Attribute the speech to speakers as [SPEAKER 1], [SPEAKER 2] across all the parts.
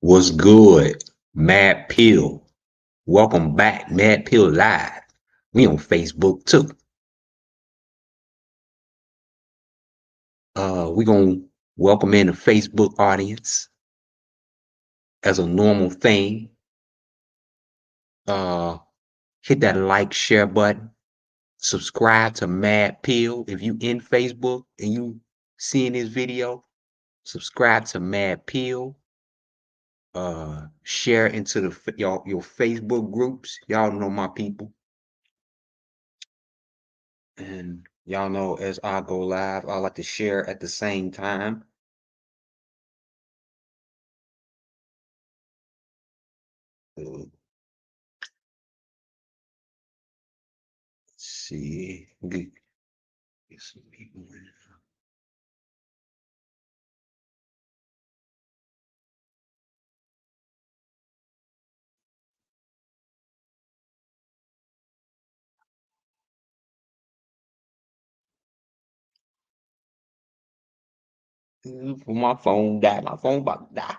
[SPEAKER 1] What's good? Mad Pill. Welcome back, Mad Pill Live. We on Facebook too. We gonna welcome in the Facebook audience as a normal thing. Uh, Hit that like, share button. Subscribe to Mad Pill. If you in Facebook and you seeing this video, subscribe to Mad Pill. Share into your Facebook groups. Y'all know my people. And y'all know as I go live, I like to share at the same time. Let's see. Get some people in. My phone died. My phone about to die.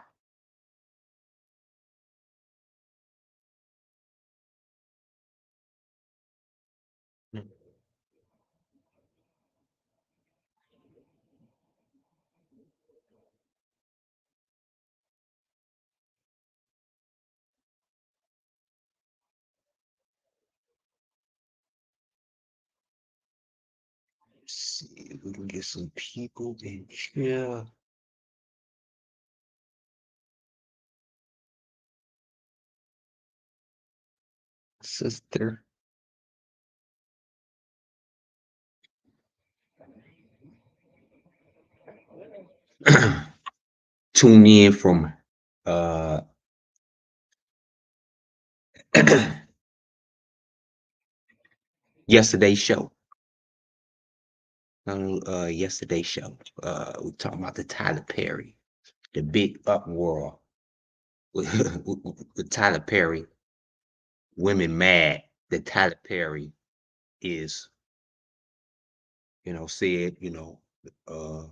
[SPEAKER 1] Let's see if we can get some people in here. Sister. Tune in from uh yesterday's show. Yesterday's show. We talking about the Tyler Perry, the big uproar with, with Tyler Perry. Women mad that Tyler Perry is, said, uh,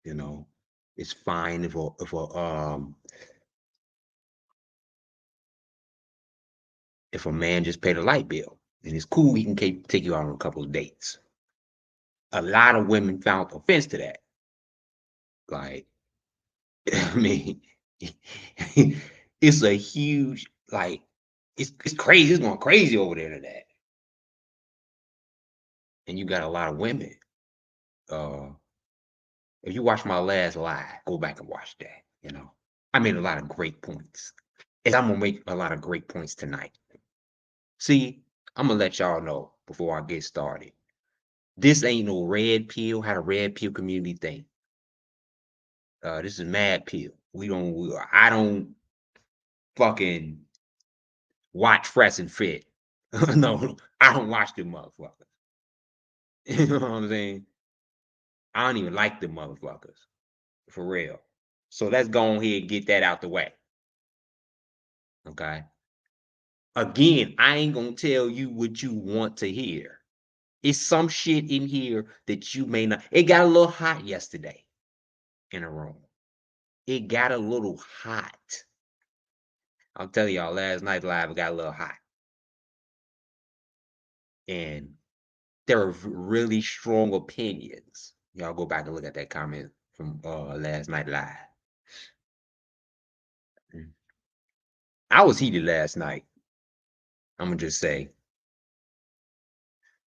[SPEAKER 1] you know, it's fine if a man just paid a light bill and it's cool, he can take you out on a couple of dates. A lot of women found offense to that. Like, I mean, it's a huge like it's crazy. It's going crazy over the internet, and you got a lot of women. Uh, if you watch my last live, go back and watch that. I made a lot of great points. And I'm gonna make a lot of great points tonight. See, I'm gonna let y'all know before I get started. This ain't no red pill, how the red pill community think. This is mad pill. I don't fucking watch Fresh and Fit. No, I don't watch them motherfuckers. You know what I'm saying? I don't even like them motherfuckers. For real. So let's go ahead and get that out the way. Okay. Again, I ain't gonna tell you what you want to hear. It's some shit in here that you may not. It got a little hot yesterday in a room. It got a little hot. I'm telling y'all, last night live, it got a little hot. And there are really strong opinions. Y'all go back and look at that comment from last night live. Mm. I was heated last night. I'm gonna just say.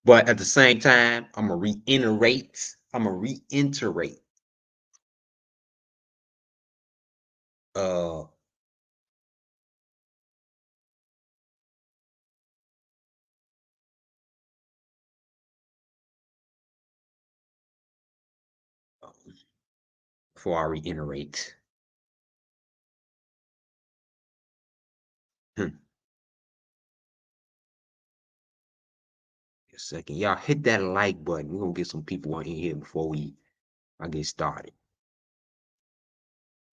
[SPEAKER 1] But at the same time, I'm gonna reiterate. Uh, before I reiterate. Hmm, a second, y'all hit that like button. We're gonna get some people on in here before I get started.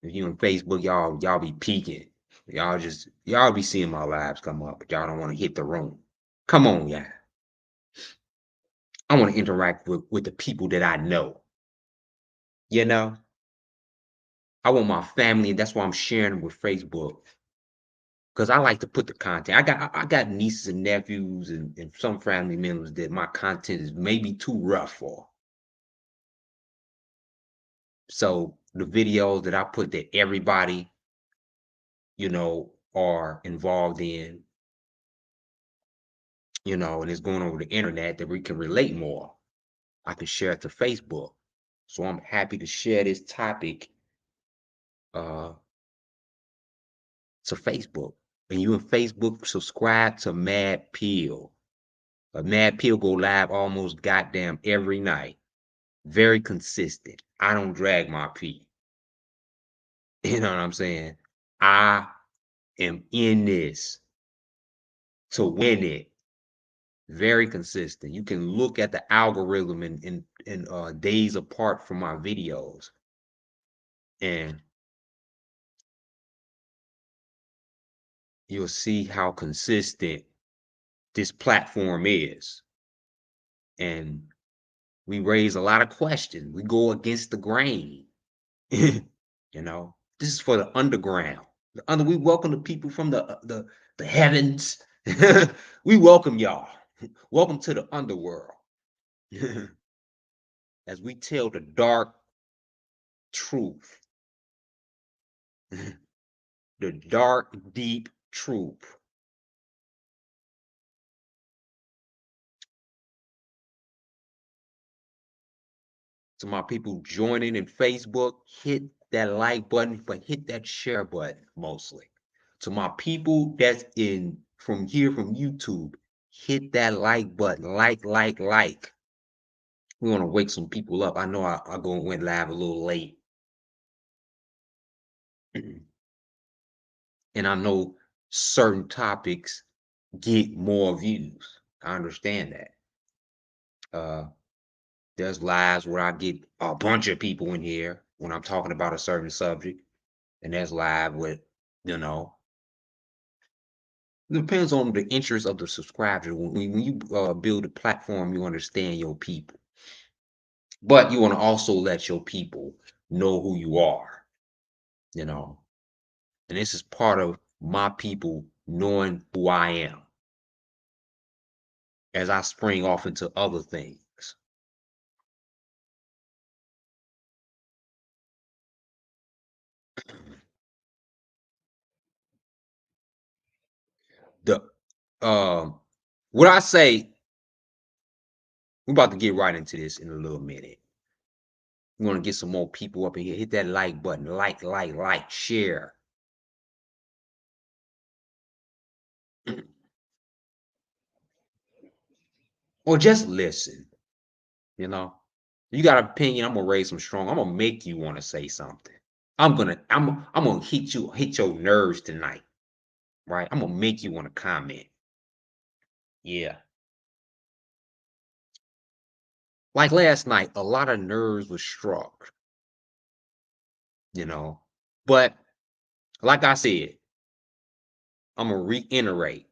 [SPEAKER 1] If you on Facebook, y'all be peeking. Y'all be seeing my lives come up, but y'all don't want to hit the room. Come on, yeah. I want to interact with the people that I know. You know, I want my family, and that's why I'm sharing with Facebook. Because I like to put the content. I got nieces and nephews and some family members that my content is maybe too rough for. So the videos that I put that everybody, are involved in, and it's going over the internet that we can relate more. I can share it to Facebook. So I'm happy to share this topic uh to Facebook. And you in Facebook, subscribe to Mad Pill. Mad Pill go live almost goddamn every night. Very consistent. I don't drag my pee. You know what I'm saying? I am in this to win it. Very consistent. You can look at the algorithm in days apart from my videos, and you'll see how consistent this platform is. And we raise a lot of questions. We go against the grain. This is for the underground. We welcome the people from the heavens. We welcome y'all. Welcome to the underworld. As we tell the dark truth, the dark, deep truth. To my people joining in Facebook, hit that like button, but hit that share button mostly. To my people that's in from here from YouTube, hit that like button. Like. We want to wake some people up. I know I went live a little late. And I know certain topics get more views. I understand that. There's lives where I get a bunch of people in here when I'm talking about a certain subject, and there's live with, you know, it depends on the interest of the subscriber. When you build a platform, you understand your people, but you want to also let your people know who you are, you know, and this is part of my people knowing who I am as I spring off into other things. The what I say, we're about to get right into this in a little minute. We want to get some more people up in here. Hit that like button. Like, share. Or just listen. You know, you got an opinion. I'm gonna raise some strong. I'm gonna make you want to say something. I'm gonna hit your nerves tonight, right? I'm gonna make you want to comment. Yeah. Like last night, a lot of nerves were struck, you know. But like I said, I'm gonna reiterate.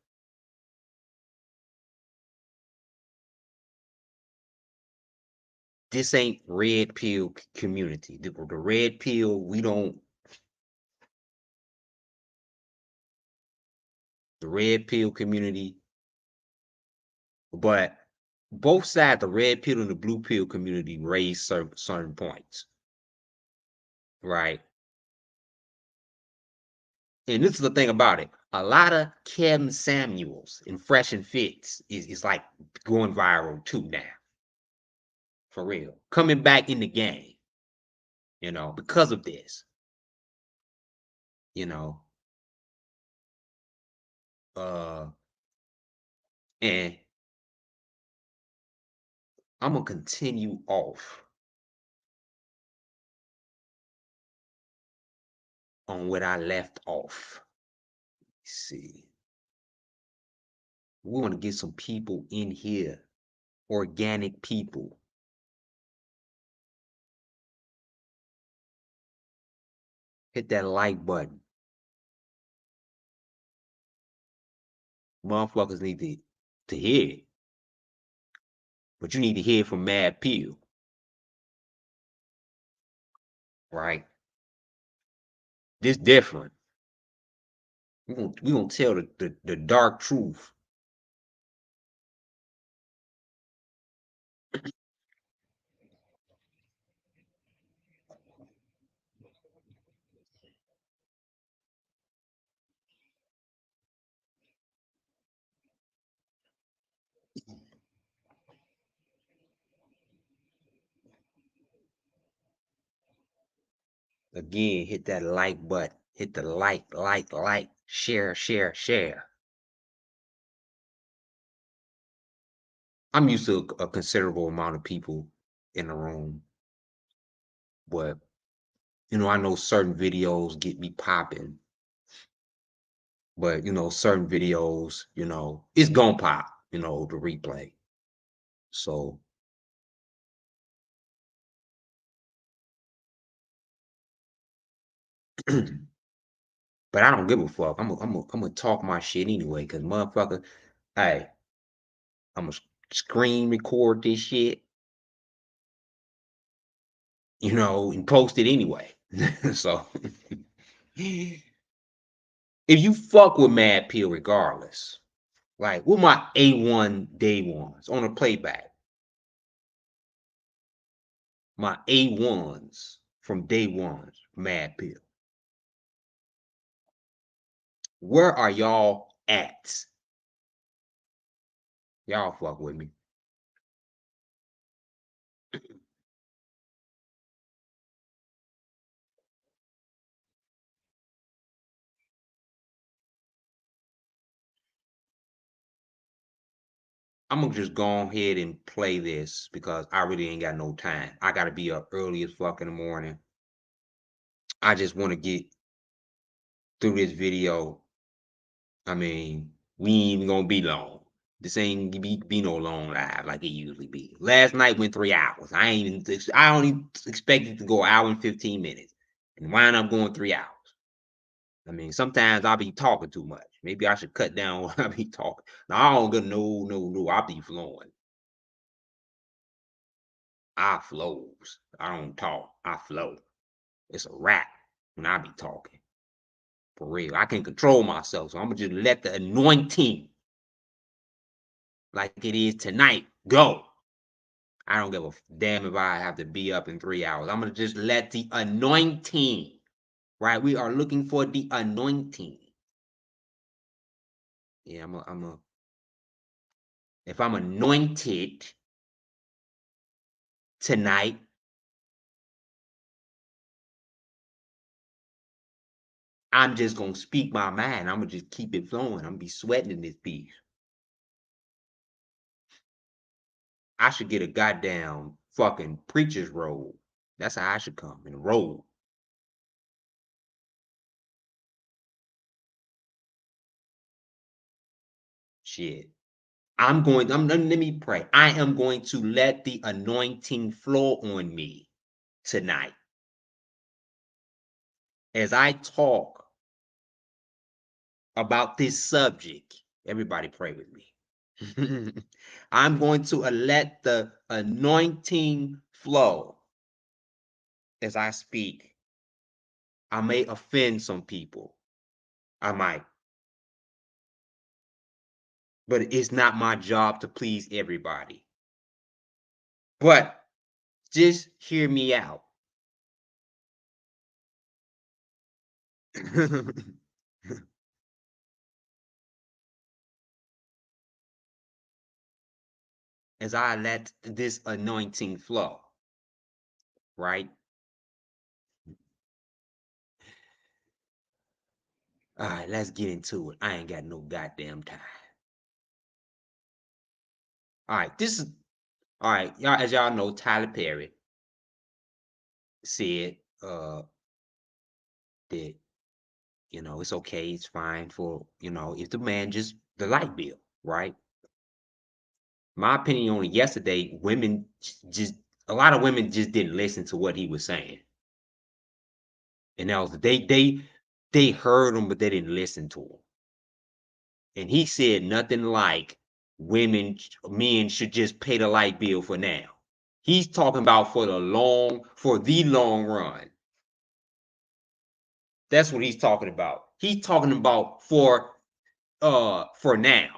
[SPEAKER 1] This ain't red pill community. The red pill, we don't. The red pill community, but both sides, the red pill and the blue pill community, raise certain points, right? And this is the thing about it. A lot of Kevin Samuels and Fresh and Fits is like going viral too now, for real. Coming back in the game, because of this, you know. Uh, and I'm gonna continue off on what I left off. Let's see. We want to get some people in here, organic people. Hit that like button. Motherfuckers need to hear it, but you need to hear it from Mad Peel, right? This different. We gonna tell the dark truth. Again, hit that like button. Hit the like, share, share, share. I'm used to a considerable amount of people in the room, but I know certain videos get me popping, but certain videos, it's gonna pop, the replay. So, but I don't give a fuck. I'm gonna talk my shit anyway, cause motherfucker, hey, I'm gonna screen record this shit, and post it anyway. So, if you fuck with Mad Pill regardless, like with my A1 day ones on a playback, my A1s from day ones, Mad Pill. Where are y'all at? Y'all fuck with me. I'm gonna just go ahead and play this because I really ain't got no time. I gotta be up early as fuck in the morning. I just want to get through this video. I mean, we ain't even gonna be long. This ain't be no long live like it usually be. Last night went 3 hours. I don't even expect it to go an hour and 15 minutes. And wind up going 3 hours. I mean, sometimes I'll be talking too much. Maybe I should cut down what I be talking. Now I don't go no. I be flowing. I flows. I don't talk. I flow. It's a rap when I be talking. For real. I can control myself. So I'm gonna just let the anointing, like it is tonight, go. I don't give a damn if I have to be up in 3 hours. I'm gonna just let the anointing, right? We are looking for the anointing. Yeah, if I'm anointed tonight, I'm just gonna speak my mind. I'm gonna just keep it flowing. I'm gonna be sweating in this piece. I should get a goddamn fucking preacher's robe. That's how I should come in a robe. Shit. Let me pray. I am going to let the anointing flow on me tonight as I talk about this subject. Everybody pray with me. I'm going to let the anointing flow as I speak. I may offend some people. I might, but it's not my job to please everybody. But just hear me out. As I let this anointing flow, right? All right, let's get into it. I ain't got no goddamn time. All right, this is all right, y'all. As y'all know, Tyler Perry said that it's okay, it's fine for if the man just the light bill, right? My opinion on it yesterday, women just a lot of women just didn't listen to what he was saying, and that was they heard him, but they didn't listen to him. And he said nothing like men should just pay the light bill for now. He's talking about for the long run. That's what he's talking about. He's talking about for now.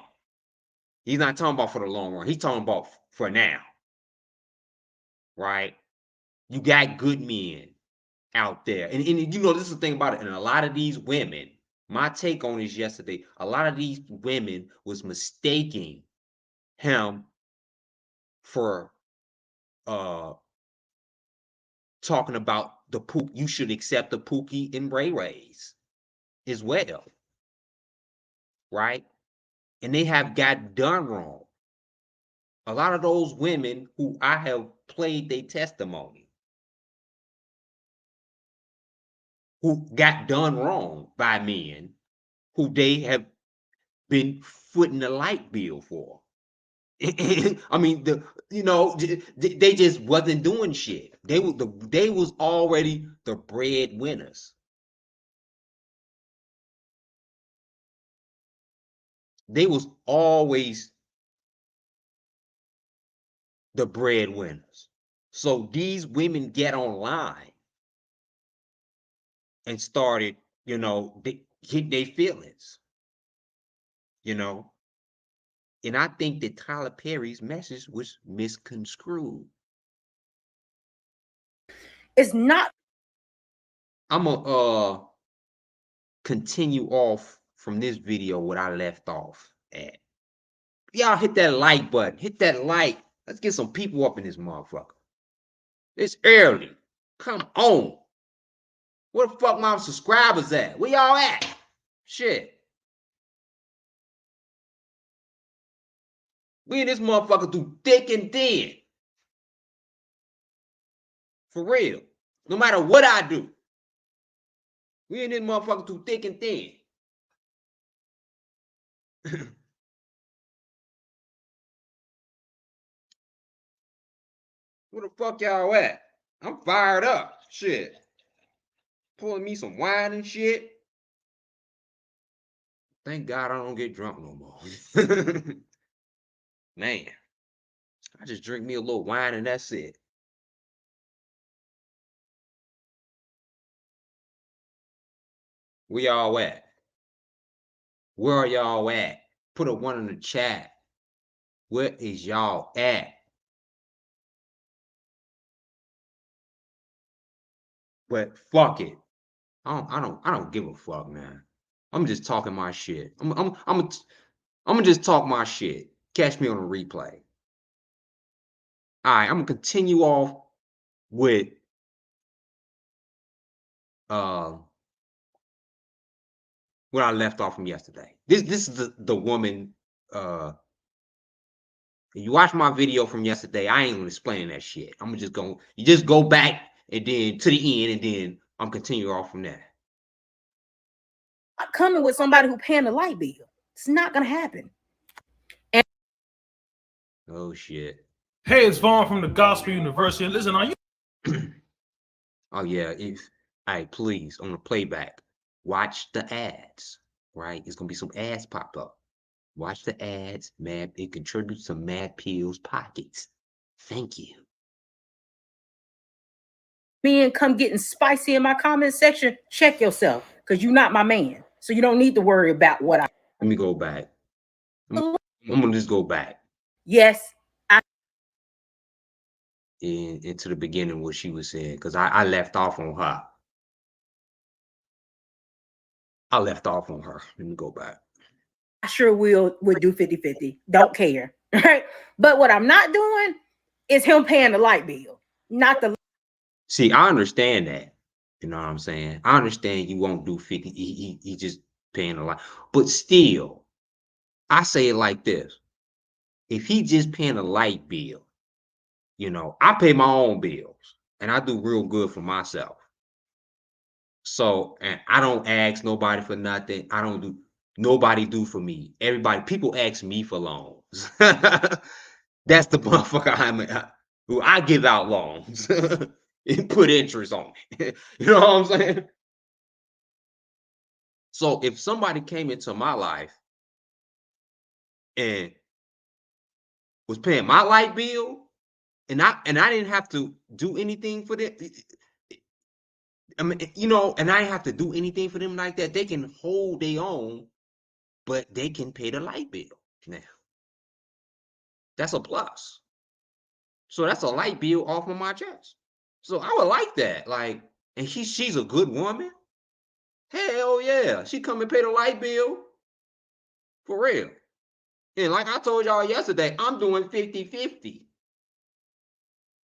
[SPEAKER 1] He's not talking about for the long run. He's talking about for now. Right? You got good men out there. And you know, this is the thing about it. And a lot of these women, my take on this yesterday, a lot of these women was mistaking him for talking about the poop. You should accept the Pookie and Ray Rays as well. Right? And they have got done wrong. A lot of those women who I have played their testimony, who got done wrong by men who they have been footing the light bill for. I mean, they just wasn't doing shit. They was already the breadwinners. They was always the breadwinners. So these women get online and started, they hit their feelings, And I think that Tyler Perry's message was misconstrued.
[SPEAKER 2] It's not.
[SPEAKER 1] I'm gonna continue off from this video what I left off at. Y'all hit that like button. Hit that like. Let's get some people up in this motherfucker. It's early. Come on. Where the fuck my subscribers at? Where y'all at? Shit. We in this motherfucker through thick and thin. For real. No matter what I do. We in this motherfucker through thick and thin. Where the fuck y'all at? I'm fired up. Shit. Pulling me some wine and shit. Thank God I don't get drunk no more. Man. I just drink me a little wine and that's it. Where y'all at? Where are y'all at? Put a one in the chat. Where is y'all at? But fuck it. I don't give a fuck, man. I'm just talking my shit. I'm gonna just talk my shit. Catch me on a replay. All right, I'm gonna continue off with where I left off from yesterday. This is the woman. You watch my video from yesterday. I ain't gonna explain that shit. I'm just gonna you just go back and then to the end, and then I'm continuing off from there.
[SPEAKER 2] Coming with somebody who paying the light bill. It's not gonna happen. And
[SPEAKER 1] oh shit.
[SPEAKER 3] Hey, it's Vaughn from the Gospel University. Listen, are you?
[SPEAKER 1] Oh yeah. Please on the playback, watch the ads. Right, it's gonna be some ads pop up. Watch the ads, man. It contributes to Mad Pill's pockets. Thank you.
[SPEAKER 2] men come getting spicy in my comment section, check yourself, because you're not my man. So you don't need to worry about what I.
[SPEAKER 1] Let me go back. I'm gonna just go back.
[SPEAKER 2] Yes,
[SPEAKER 1] into the beginning what she was saying, because I left off on her. I left off on her. Let me go back.
[SPEAKER 2] I sure would do 50-50. Don't care. Right? But what I'm not doing is him paying the light bill, not the.
[SPEAKER 1] See, I understand that. You know what I'm saying? I understand you won't do 50. He just paying a lot. But still, I say it like this. If he just paying a light bill, I pay my own bills and I do real good for myself. So, and I don't ask nobody for nothing. I don't do nobody do for me. People ask me for loans. That's the motherfucker who I give out loans and put interest on it. You know what I'm saying? So if somebody came into my life and was paying my light bill, and I didn't have to do anything for them, I mean, you know, and I ain't have to do anything for them like that. They can hold their own, but they can pay the light bill now. That's a plus. So that's a light bill off of my chest. So I would like that. Like, and she's a good woman. Hell yeah. She come and pay the light bill for real. And like I told y'all yesterday, I'm doing 50-50.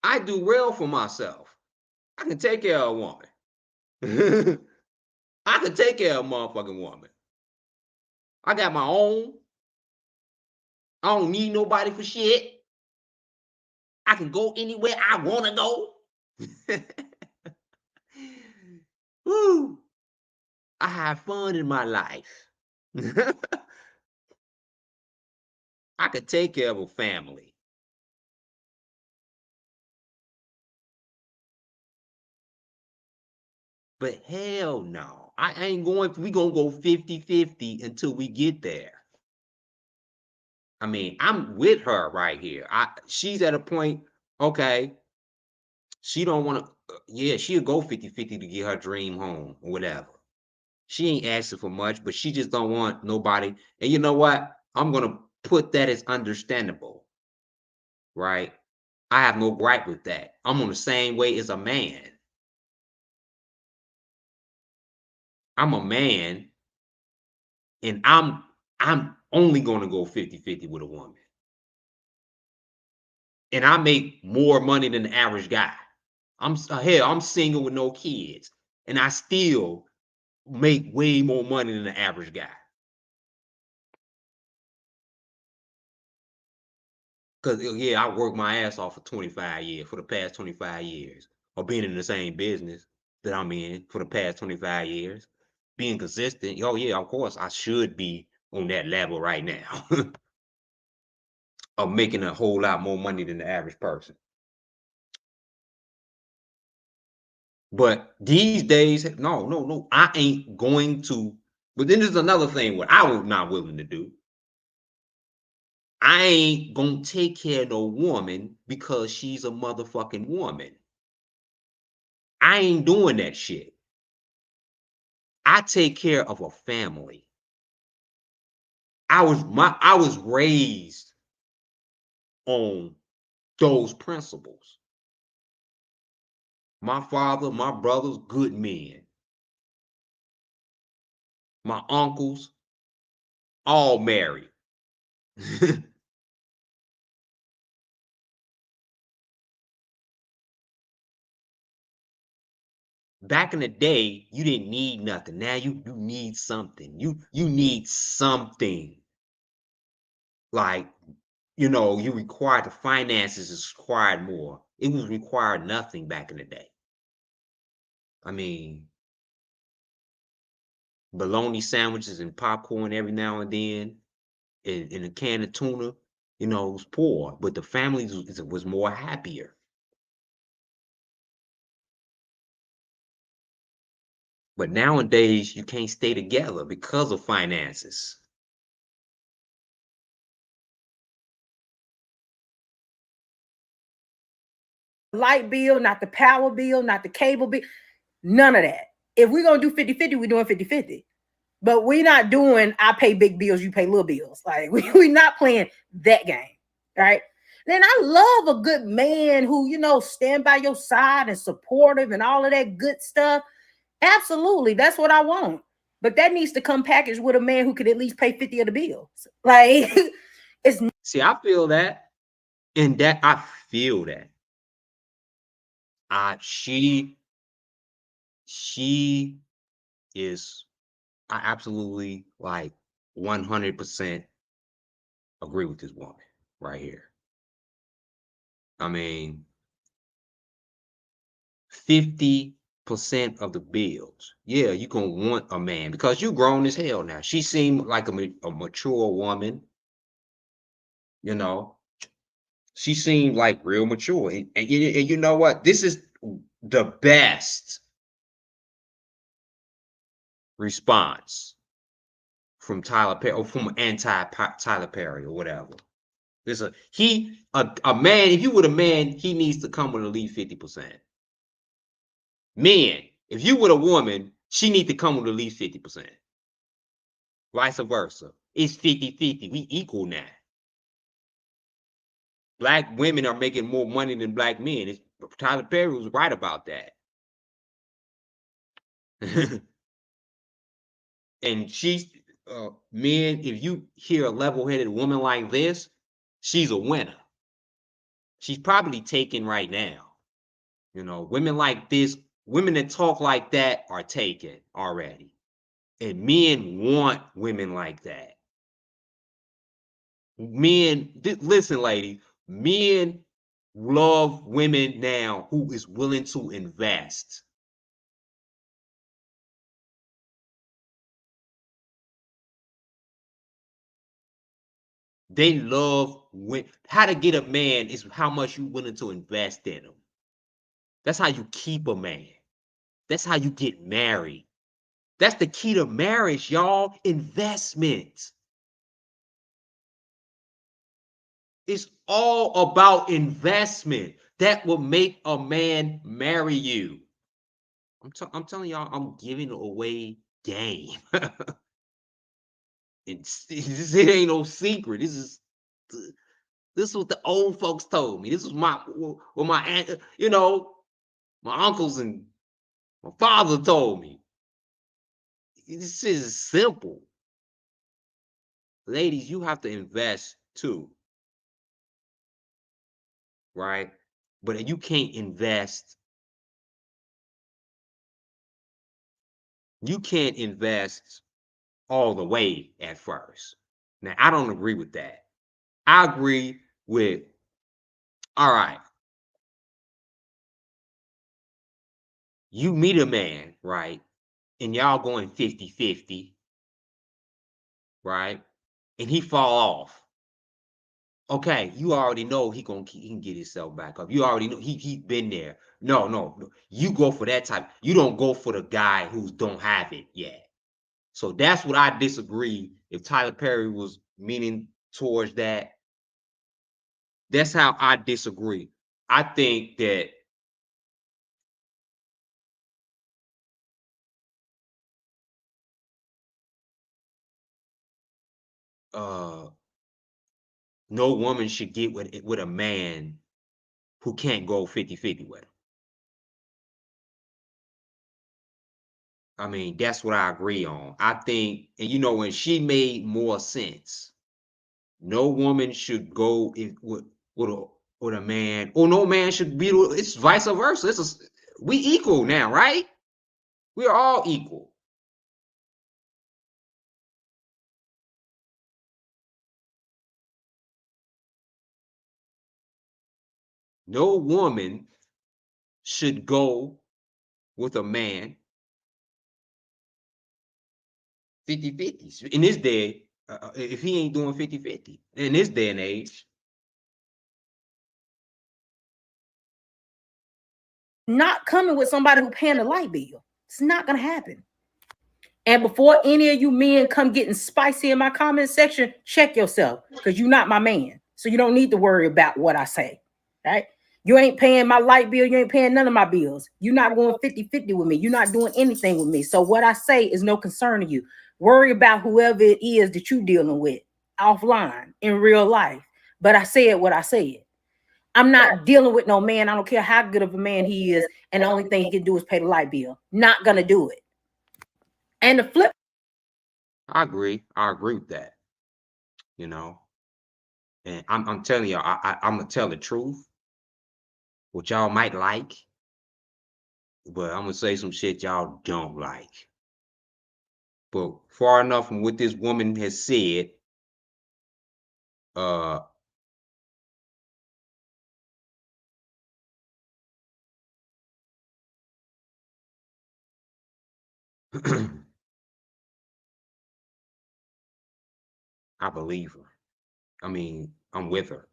[SPEAKER 1] I do well for myself. I can take care of a woman. I can take care of a motherfucking woman. I got my own. I don't need nobody for shit. I can go anywhere I want to go. Woo. I have fun in my life. I could take care of a family. But hell no. I ain't going, we gonna go 50-50 until we get there. I mean, I'm with her right here. She's at a point, okay, she don't want to, yeah, she'll go 50-50 to get her dream home or whatever. She ain't asking for much, but she just don't want nobody. And you know what? I'm gonna put that as understandable, right? I have no gripe with that. I'm on the same way as a man. I'm a man, and I'm only gonna go 50-50 with a woman. And I make more money than the average guy. I'm single with no kids, and I still make way more money than the average guy. Cause yeah, I worked my ass off for 25 years, for the past 25 years, or being in the same business that I'm in for the past 25 years, being consistent. Oh yeah, of course I should be on that level right now of making a whole lot more money than the average person. But these days, no, I ain't going to. But then there's another thing what I was not willing to do. I ain't gonna take care of no woman because she's a motherfucking woman. I ain't doing that shit. I take care of a family. I was raised on those principles. My father, my brothers, good men. My uncles, all married. Back in the day, you didn't need nothing. Now you need something. You need something. Like, you know, you required the finances is required more. It was required nothing back in the day. I mean, bologna sandwiches and popcorn every now and then, and a can of tuna, you know, it was poor, but the families was more happier. But nowadays, you can't stay together because of finances.
[SPEAKER 2] Light bill, not the power bill, not the cable bill, none of that. If we're gonna do 50-50, we're doing 50-50. But we're not doing I pay big bills, you pay little bills. Like we're not playing that game. Right. Then I love a good man who, you know, stand by your side and supportive and all of that good stuff. Absolutely. That's what I want. But that needs to come packaged with a man who could at least pay 50 of the bills. Like it's
[SPEAKER 1] See, I feel that, and that I feel that. She is, I absolutely like 100% agree with this woman right here. I mean, 50% of the bills. Yeah, you gonna want a man because you grown as hell now. She seemed like a mature woman, you know. She seemed like real mature. And you know what? This is the best response from Tyler Perry or from anti Tyler Perry or whatever. There's a man, if you were a man, he needs to come with at least 50%. Men, If you with a woman, she need to come with at least 50%. Vice versa. It's 50-50. We equal now. Black women are making more money than black men. Tyler Perry was right about that. And she's men, if you hear a level-headed woman like this, she's a winner. She's probably taken right now. You know, women like this, women that talk like that are taken already. And men want women like that. Men, listen, ladies, men love women now who is willing to invest. They love how to get a man is how much you willing to invest in him. That's how you keep a man. That's how you get married. That's the key to marriage, y'all. Investment. It's all about investment. That will make a man marry you. I'm telling y'all, I'm giving away game. It ain't no secret. This is what the old folks told me. This is what my aunt, my uncles and my father told me. This is simple. Ladies, you have to invest too. Right? But you can't invest. You can't invest all the way at first. Now, I don't agree with that. I agree with, all right, you meet a man, right? And y'all going 50-50, right? And he fall off. Okay, you already know he can get himself back up. You already know he been there. No. You go for that type. You don't go for the guy who don't have it yet. So that's what I disagree. If Tyler Perry was meaning towards that, that's how I disagree. I think that no woman should get with a man who can't go 50-50 with him. I mean, that's what I agree on. I think, and when she made more sense. No woman should go with a man, or no man should be. It's vice versa. We equal now, right? We are all equal. No woman should go with a man 50-50. In this day, if he ain't doing 50-50, in this day and age.
[SPEAKER 2] Not coming with somebody who paying the light bill. It's not gonna happen. And before any of you men come getting spicy in my comment section, check yourself, because you're not my man. So you don't need to worry about what I say. Right? You ain't paying my light bill. You ain't paying none of my bills. You're not going 50-50 with me. You're not doing anything with me. So what I say is no concern to you. Worry about whoever it is that you're dealing with offline in real life. But I said what I said. I'm not dealing with no man. I don't care how good of a man he is. And the only thing he can do is pay the light bill. Not going to do it. And the flip.
[SPEAKER 1] I agree with that. And I'm telling y'all, I'm gonna tell the truth, which y'all might like, but I'm gonna say some shit y'all don't like. But far enough from what this woman has said, uh, I believe her. I mean, I'm with her.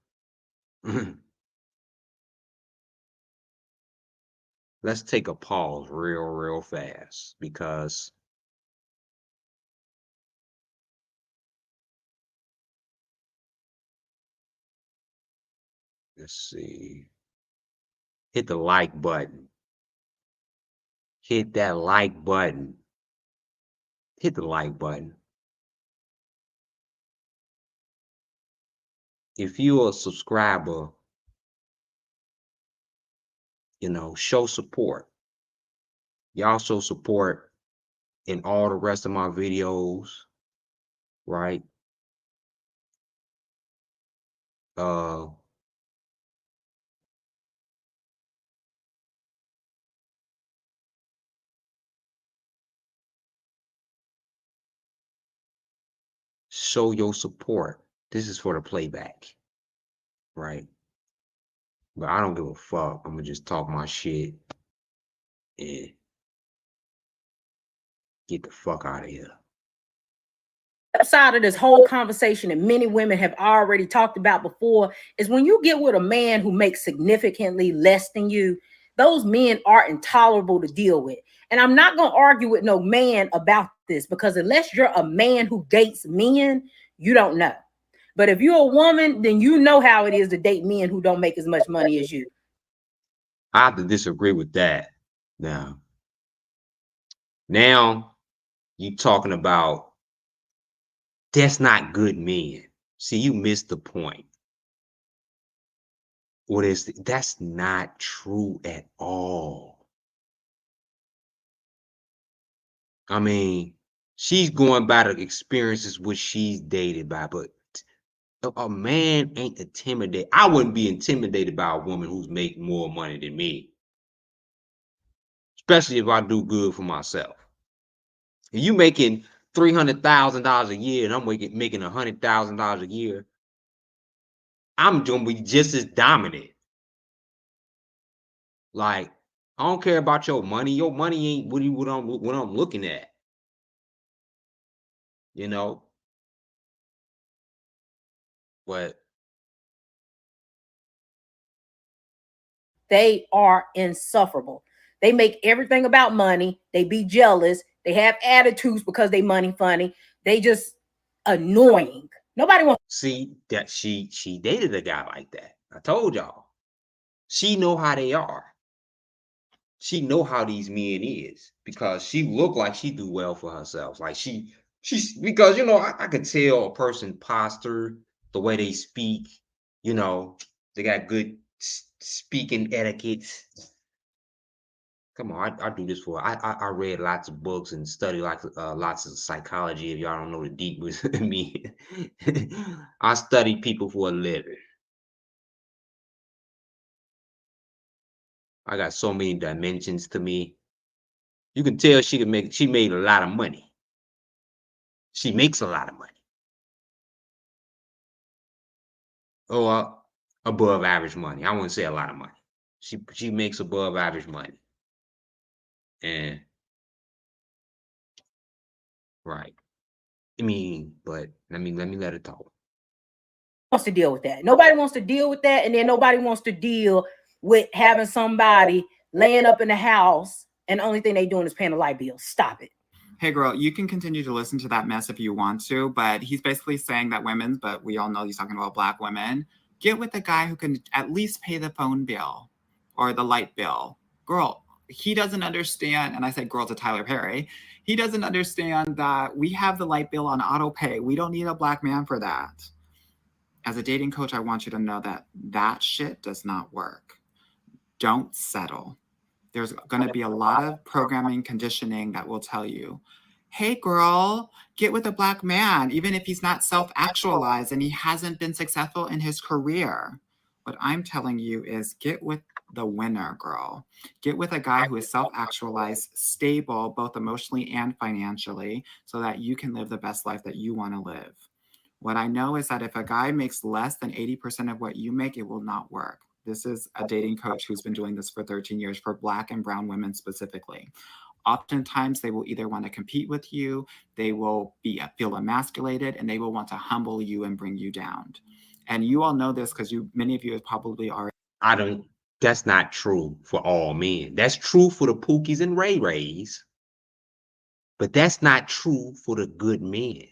[SPEAKER 1] Let's take a pause real fast because let's see. Hit the like button. hit that like button. Hit the like button. If you're a subscriber, show support. Y'all show support in all the rest of my videos, right? Show your support. This is for the playback, right? But I don't give a fuck. I'm gonna just talk my shit and get the fuck out of here.
[SPEAKER 2] Outside of this whole conversation that many women have already talked about before is when you get with a man who makes significantly less than you, those men are intolerable to deal with. And I'm not going to argue with no man about this, because unless you're a man who dates men, you don't know. But if you're a woman, then you know how it is to date men who don't make as much money as you.
[SPEAKER 1] I have to disagree with that. Now you talking about that's not good men. See, you missed the point. That's not true at all. I mean, she's going by the experiences which she's dated by, but a man ain't intimidated. I wouldn't be intimidated by a woman who's making more money than me, especially if I do good for myself. If you making $300,000 a year and I'm making $100,000 a year, I'm gonna be just as dominant. Like, I don't care about your money. Your money ain't what I'm looking at. But
[SPEAKER 2] they are insufferable. They make everything about money. They be jealous. They have attitudes because they money funny. They just annoying. Nobody wants.
[SPEAKER 1] See that she dated a guy like that. I told y'all. She know how they are. She know how these men is because she look like she do well for herself. Like she's because I could tell a person posture, the way they speak. They got good speaking etiquette. Come on, I do this for. I read lots of books and study lots of psychology. If y'all don't know the deepest of me, I study people for a living. I got so many dimensions to me. You can tell she made a lot of money. She makes a lot of money. Or above average money. I wouldn't say a lot of money. She makes above average money. And right. But let me let it talk.
[SPEAKER 2] Wants to deal with that. Nobody wants to deal with that, and then nobody wants to deal with having somebody laying up in the house and the only thing they doing is paying a light bill. Stop it.
[SPEAKER 4] Hey girl, you can continue to listen to that mess if you want to, but he's basically saying that women, but we all know he's talking about Black women, get with a guy who can at least pay the phone bill or the light bill. Girl, he doesn't understand, and I said girl to Tyler Perry, he doesn't understand that we have the light bill on auto pay. We don't need a Black man for that. As a dating coach, I want you to know that that shit does not work. Don't settle. There's going to be a lot of programming, conditioning that will tell you, hey, girl, get with a Black man, even if he's not self-actualized and he hasn't been successful in his career. What I'm telling you is get with the winner, girl. Get with a guy who is self-actualized, stable, both emotionally and financially, so that you can live the best life that you want to live. What I know is that if a guy makes less than 80% of what you make, it will not work. This is a dating coach who's been doing this for 13 years for Black and brown women specifically. Oftentimes, they will either want to compete with you, they will feel emasculated, and they will want to humble you and bring you down. And you all know this because many of you have probably already.
[SPEAKER 1] That's not true for all men. That's true for the Pookies and Ray Rays, but that's not true for the good men,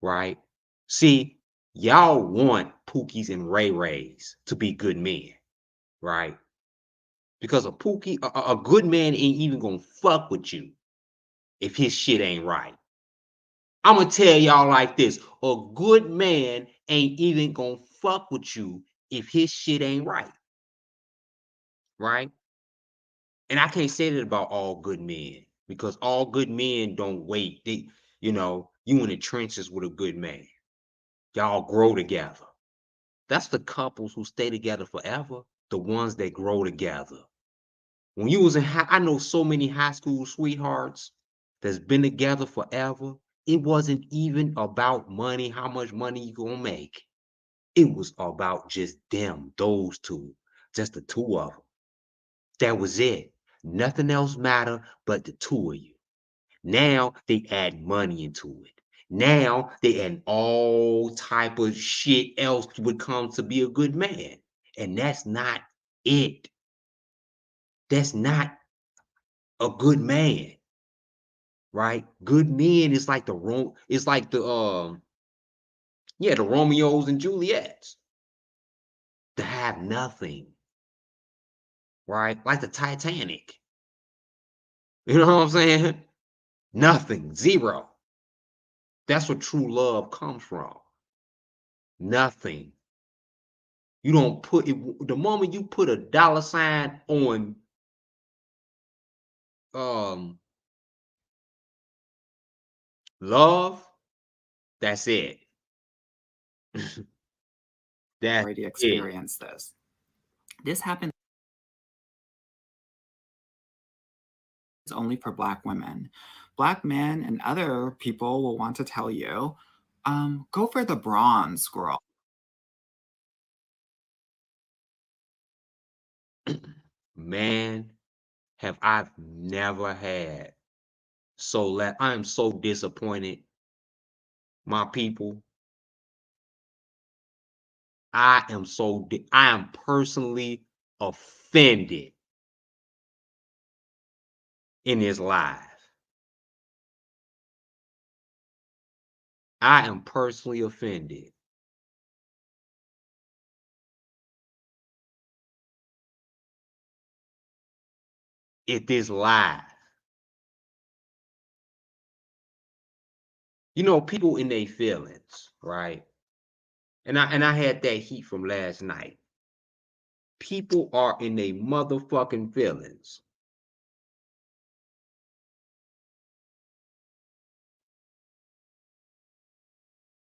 [SPEAKER 1] right? See, y'all want Pookies and Ray Rays to be good men, right? Because a Pookie, a good man ain't even gonna fuck with you if his shit ain't right. I'm gonna tell y'all like this: a good man ain't even gonna fuck with you if his shit ain't right. Right? And I can't say that about all good men because all good men don't wait. You in the trenches with a good man. Y'all grow together. That's the couples who stay together forever, the ones that grow together. When you was in I know so many high school sweethearts that's been together forever. It wasn't even about money, how much money you gonna make. It was about just them, those two, just the two of them. That was it. Nothing else mattered but the two of you. Now they add money into it. Now they add all type of shit else would come to be a good man. And that's not it. That's not a good man. Right? Good men is like the the Romeos and Juliets. To have nothing. Right? Like the Titanic. You know what I'm saying? Nothing. Zero. That's what true love comes from. Nothing. You don't put it the moment you put a dollar sign on love, that's it. That's
[SPEAKER 4] Already
[SPEAKER 1] it.
[SPEAKER 4] experienced this. This happens only for Black women. Black men and other people will want to tell you, go for the bronze, girl.
[SPEAKER 1] Man, have I never had I am so disappointed, my people. I am personally offended in this live. I am personally offended. At this live. People in their feelings, right? And I had that heat from last night. People are in their motherfucking feelings.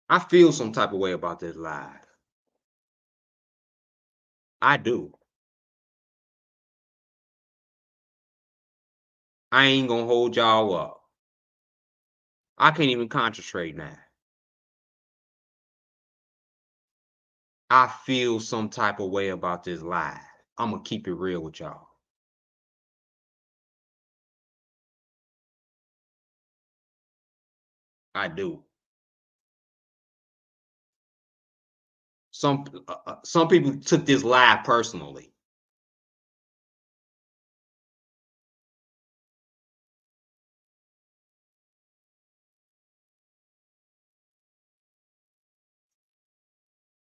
[SPEAKER 1] I feel some type of way about this live. I do. I ain't gonna hold y'all up. I can't even concentrate now. I feel some type of way about this live. I'm gonna keep it real with y'all. I do. Some people took this live personally.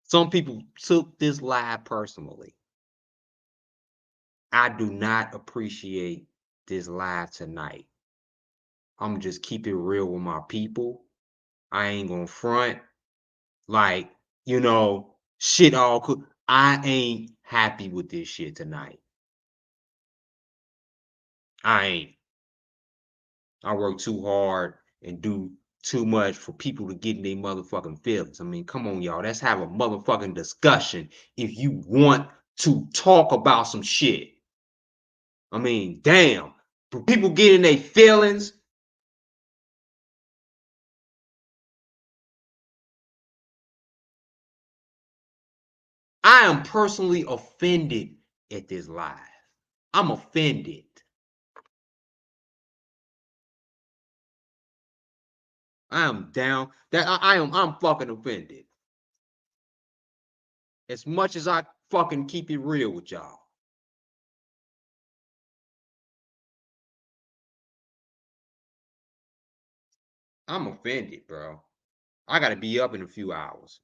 [SPEAKER 1] Some people took this live personally. I do not appreciate this live tonight. I'm just keep it real with my people. I ain't gonna front like, shit all cool. I ain't happy with this shit tonight. I ain't. I work too hard and do too much for people to get in their motherfucking feelings. I mean, come on, y'all. Let's have a motherfucking discussion if you want to talk about some shit. I mean, damn. For people getting their feelings. I am personally offended at this live. I'm offended. I am down. I'm fucking offended. As much as I fucking keep it real with y'all. I'm offended, bro. I gotta be up in a few hours.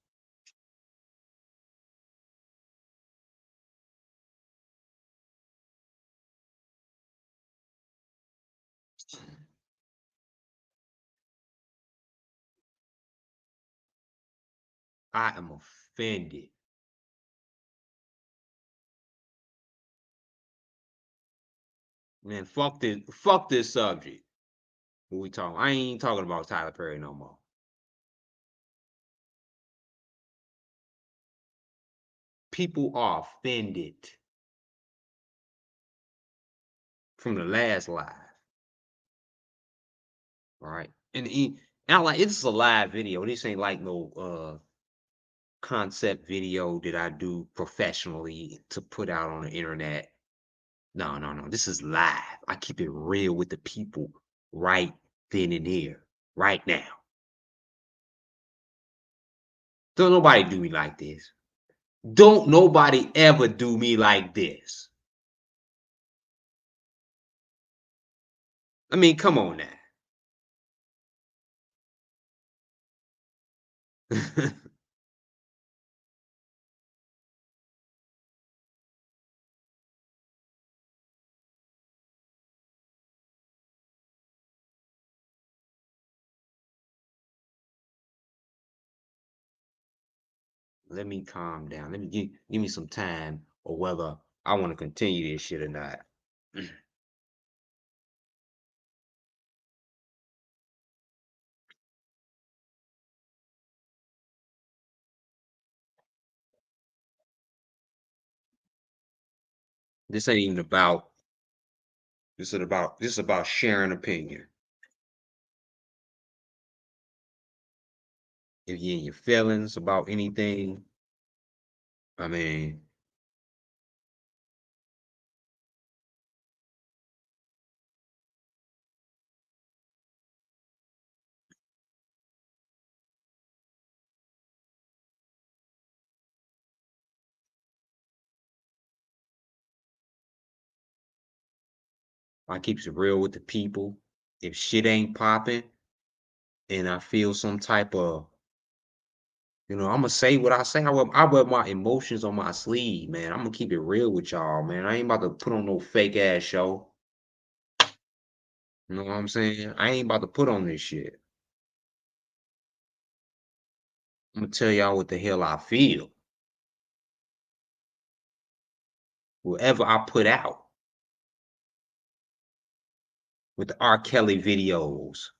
[SPEAKER 1] I am offended. Man, fuck this subject. What we talking? I ain't talking about Tyler Perry no more. People are offended from the last live. All right. And I like it's a live video. This ain't like no concept video that I do professionally to put out on the internet. No, no, no. This is live. I keep it real with the people right then and there, right now. Don't nobody do me like this. Don't nobody ever do me like this. I mean, come on now. Let me calm down. Let me give me some time or whether I want to continue this shit or not. This ain't even about this is about sharing opinion. If you're in your feelings about anything, I mean, I keeps it real with the people. If shit ain't popping and I feel some type of, I'm gonna say what I say. I wear my emotions on my sleeve, man. I'm gonna keep it real with y'all, man. I ain't about to put on no fake ass show. You know what I'm saying? I ain't about to put on this shit. I'm gonna tell y'all what the hell I feel. Whatever I put out with the R. Kelly videos.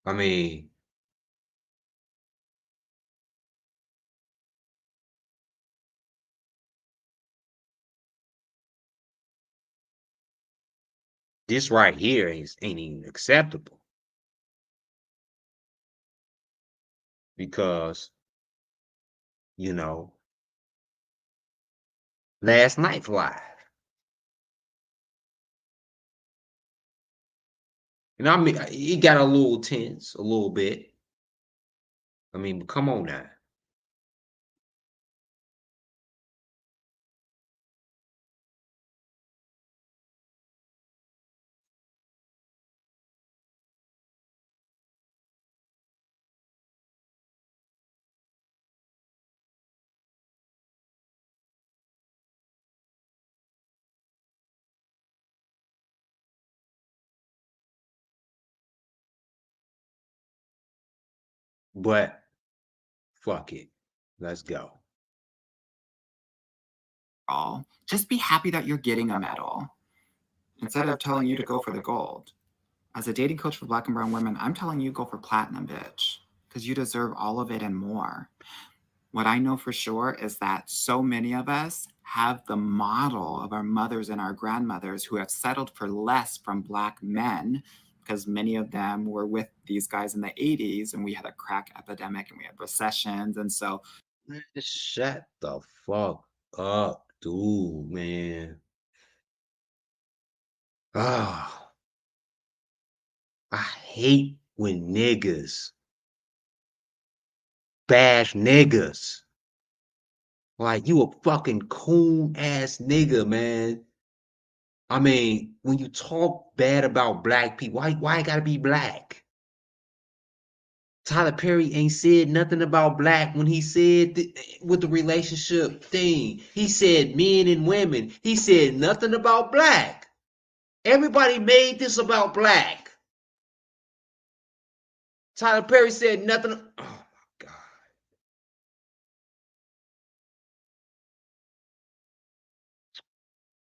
[SPEAKER 1] I mean, this right here ain't even acceptable because, you know, last night's live. I mean, it got a little tense, a little bit. I mean, but come on now. But fuck it. Let's go.
[SPEAKER 4] Just be happy that you're getting a medal instead of telling you to go for the gold. As a dating coach for Black and brown women, I'm telling you go for platinum, bitch, because you deserve all of it and more. What I know for sure is that so many of us have the model of our mothers and our grandmothers who have settled for less from Black men, because many of them were with these guys in the 80s and we had a crack epidemic and we had recessions. And so,
[SPEAKER 1] Man, shut the fuck up, dude, man. Ah, I hate when niggas bash niggas. Like you a fucking coon ass nigga, man. I mean, when you talk bad about black people, why it gotta be black? Tyler Perry ain't said nothing about black when he said with the relationship thing. He said men and women. He said nothing about black. Everybody made this about black. Tyler Perry said nothing. Oh my God.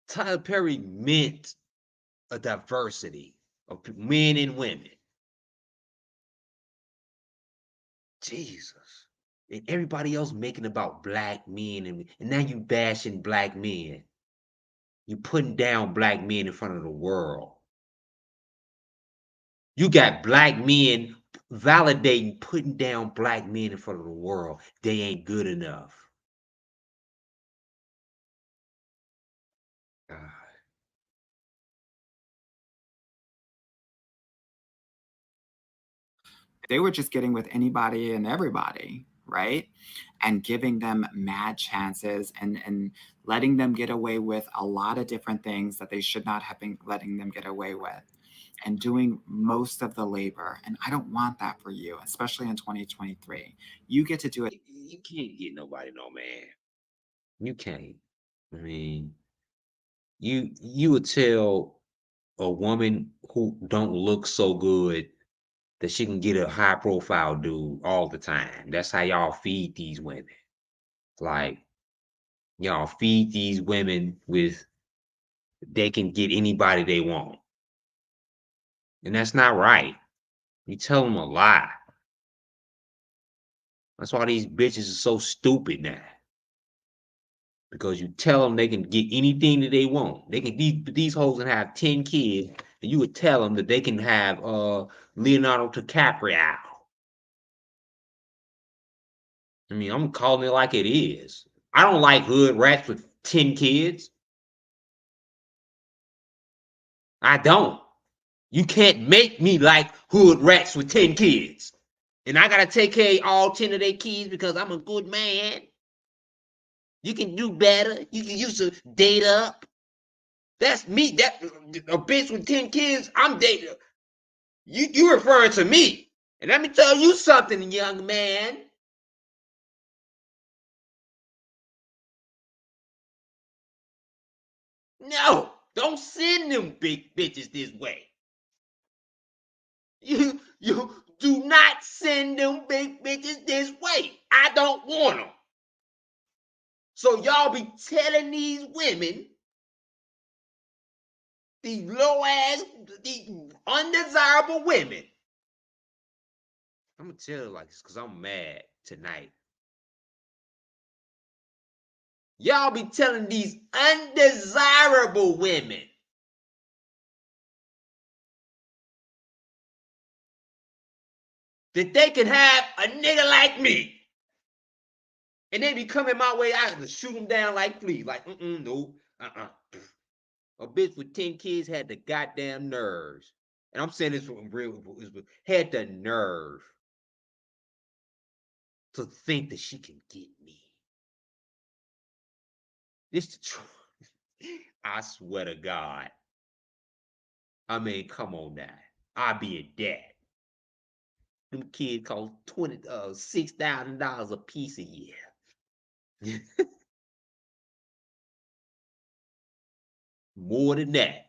[SPEAKER 1] Tyler Perry meant a diversity of men and women. Jesus. And everybody else making about black men, and now you bashing black men. You putting down black men in front of the world. You got black men validating, putting down black men in front of the world. They ain't good enough. God.
[SPEAKER 4] They were just getting with anybody and everybody, right? And giving them mad chances and letting them get away with a lot of different things that they should not have been letting them get away with, and doing most of the labor. And I don't want that for you, especially in 2023. You get to do it.
[SPEAKER 1] You can't get nobody, no man. You can't. I mean, you would tell a woman who don't look so good that she can get a high profile dude all the time. That's how y'all feed these women. Like, y'all feed these women with they can get anybody they want. And that's not right. You tell them a lie. That's why these bitches are so stupid now. Because you tell them they can get anything that they want. They can these hoes can have 10 kids, and you would tell them that they can have Leonardo DiCaprio. I mean, I'm calling it like it is. I don't like hood rats with 10 kids. I don't. You can't make me like hood rats with 10 kids. And I gotta take care of all 10 of their kids because I'm a good man. You can do better. You can use to date up. That's me. That a bitch with 10 kids, I'm dating. You referring to me. And let me tell you something, young man. No, don't send them big bitches this way. You do not send them big bitches this way. I don't want them. So y'all be telling these women, these low ass, these undesirable women. I'm gonna tell you like this because I'm mad tonight. Y'all be telling these undesirable women that they can have a nigga like me. And they be coming my way, I have to shoot them down like fleas. Like, no, A bitch with 10 kids had the goddamn nerves. And I'm saying this from real, had the nerve to think that she can get me. This the truth. I swear to God. I mean, come on now. I'll be a dad. Them kids cost $6,000 a piece a year. More than that.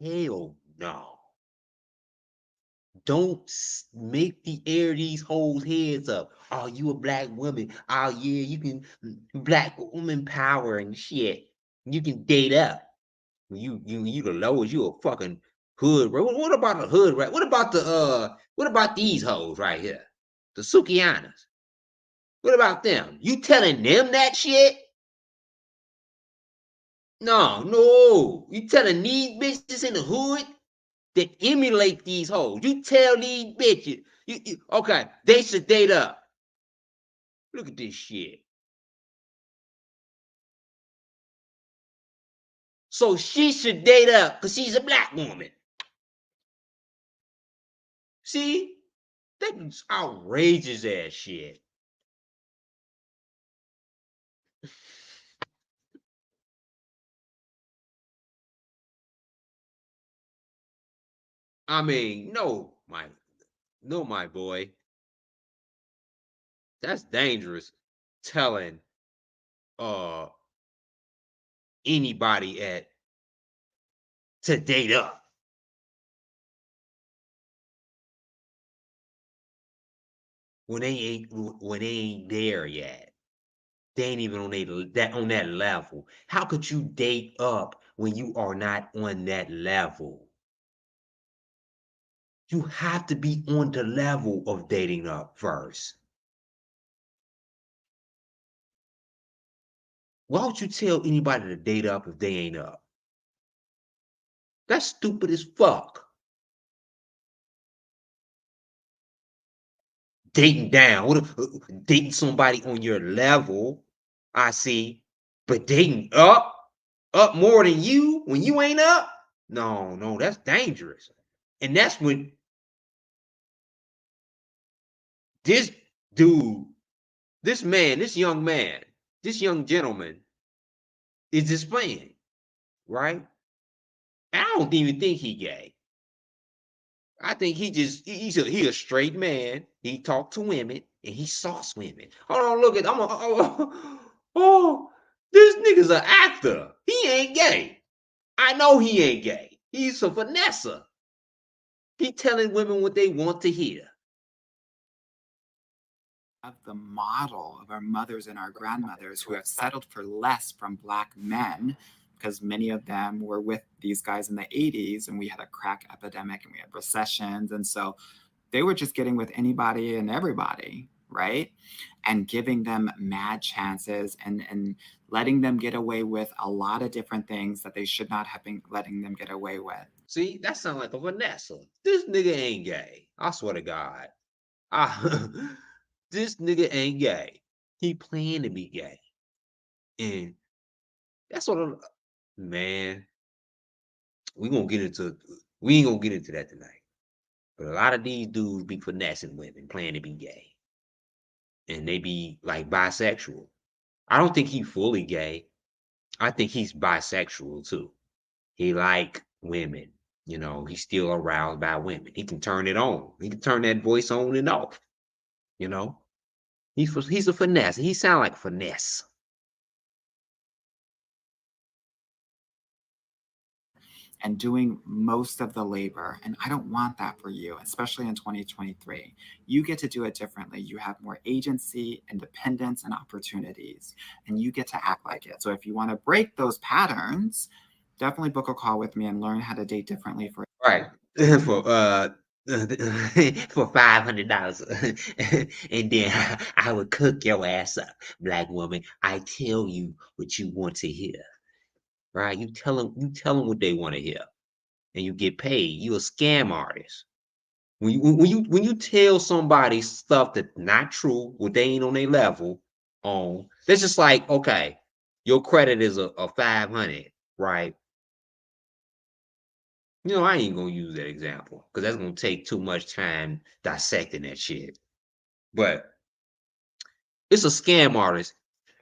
[SPEAKER 1] Hell no. Don't make the air these hoes heads up. Oh, you a black woman. Oh yeah, you can black woman power and shit. You can date up. You the lowest. You a fucking hood. What about the hood? Right? What about these hoes right here? The Sukianas. What about them? You telling them that shit? No. You telling these bitches in the hood that emulate these hoes. You tell these bitches, okay, they should date up. Look at this shit. So she should date up because she's a black woman. See? That's outrageous ass shit. I mean, no, my boy. That's dangerous. Telling uh anybody to date up when they ain't there yet. They ain't even on that level. How could you date up when you are not on that level? You have to be on the level of dating up first. Why would you tell anybody to date up if they ain't up? That's stupid as fuck. Dating down. What dating somebody on your level, I see, but dating up more than you when you ain't up? No, that's dangerous. And that's when this dude, this young man, this young gentleman is displaying, right? And I don't even think he gay. I think he a straight man. He talk to women and he sauce women. Hold on, look at this nigga's an actor. He ain't gay. I know he ain't gay. He's a finesser. He telling women what they want to hear.
[SPEAKER 4] Of the model of our mothers and our grandmothers who have settled for less from Black men, because many of them were with these guys in the 80s and we had a crack epidemic and we had recessions. And so they were just getting with anybody and everybody, right? And giving them mad chances and letting them get away with a lot of different things that they should not have been letting them get away with.
[SPEAKER 1] See, that sounds like a Vanessa. This nigga ain't gay. I swear to God. This nigga ain't gay. He playing to be gay. And that's what man, we ain't gonna get into that tonight. But a lot of these dudes be finessing women, playing to be gay. And they be like bisexual. I don't think he fully gay. I think he's bisexual too. He like women. You know, he's still aroused by women. He can turn it on. He can turn that voice on and off. You know, he's a finesse. He sound like finesse.
[SPEAKER 4] And doing most of the labor. And I don't want that for you, especially in 2023. You get to do it differently. You have more agency, independence, and opportunities, and you get to act like it. So if you want to break those patterns, definitely book a call with me and learn how to date differently for
[SPEAKER 1] Right. For for $500. And then I would cook your ass up, Black woman. I tell you what you want to hear. Right? You tell them what they want to hear. And you get paid. You a scam artist. When you tell somebody stuff that's not true, what they ain't on their level on, that's just like, okay, your credit is a 500, right? You know, I ain't gonna use that example because that's gonna take too much time dissecting that shit. But it's a scam artist.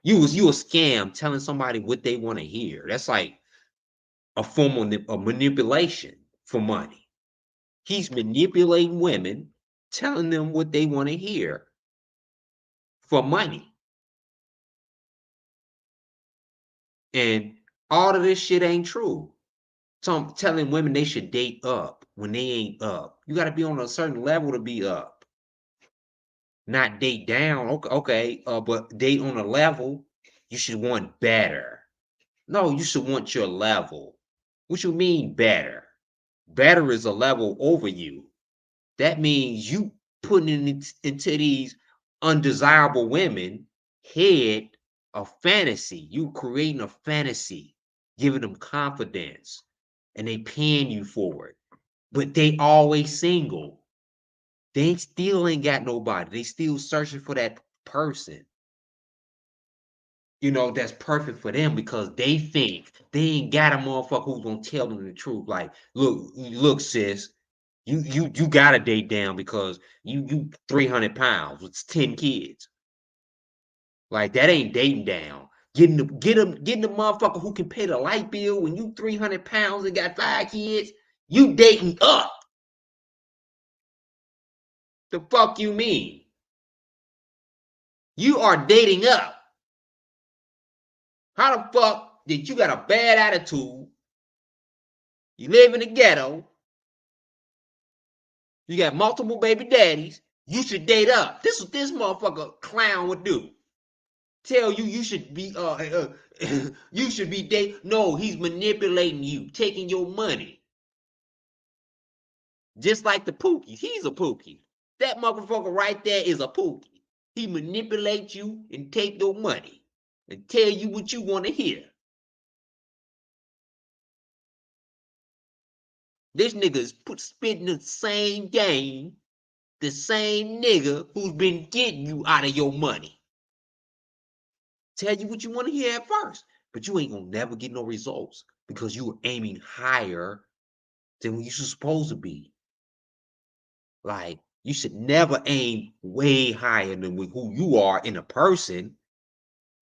[SPEAKER 1] You a scam telling somebody what they want to hear. That's like a form of manipulation for money. He's manipulating women, telling them what they want to hear for money. And all of this shit ain't true. So I'm telling women they should date up when they ain't up. You got to be on a certain level to be up. Not date down. Okay, but date on a level. You should want better. No, you should want your level. What you mean better? Better is a level over you. That means you putting into these undesirable women head a fantasy. You creating a fantasy, giving them confidence, and they paying you for it. But they always single. They still ain't got nobody. They still searching for that person. You know, that's perfect for them because they think they ain't got a motherfucker who's gonna tell them the truth. Like, look, sis, you gotta date down because you 300 pounds with 10 kids. Like that ain't dating down. Getting the motherfucker who can pay the light bill when you 300 pounds and got 5 kids, you dating up. The fuck you mean? You are dating up. How the fuck did you got a bad attitude? You live in the ghetto. You got multiple baby daddies. You should date up. This is what this motherfucker clown would do. Tell you you should be you should be date. No, he's manipulating you, taking your money. Just like the Pookie. He's a Pookie. That motherfucker right there is a Pookie. He manipulates you and take your money and tell you what you want to hear. This nigga is spitting the same game, the same nigga who's been getting you out of your money. Tell you what you want to hear at first, but you ain't gonna never get no results because you were aiming higher than what you're supposed to be. Like, you should never aim way higher than who you are in a person.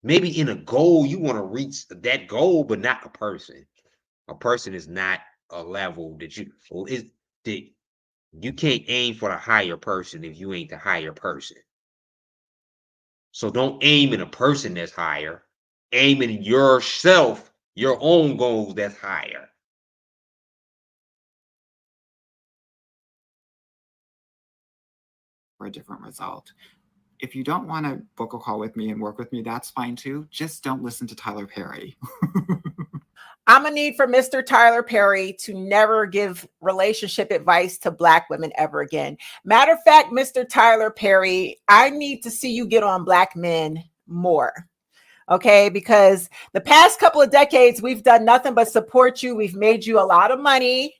[SPEAKER 1] Maybe in a goal, you want to reach that goal, but not a person. A person is not a level that you, well, you can't aim for the higher person if you ain't the higher person. So don't aim in a person that's higher. Aim in yourself, your own goals that's higher.
[SPEAKER 4] For a different result. If you don't want to book a call with me and work with me, that's fine too. Just don't listen to Tyler Perry.
[SPEAKER 2] I'm gonna need for Mr. Tyler Perry to never give relationship advice to Black women ever again. Matter of fact, Mr. Tyler Perry, I need to see you get on Black men more. Okay, because the past couple of decades, we've done nothing but support you. We've made you a lot of money.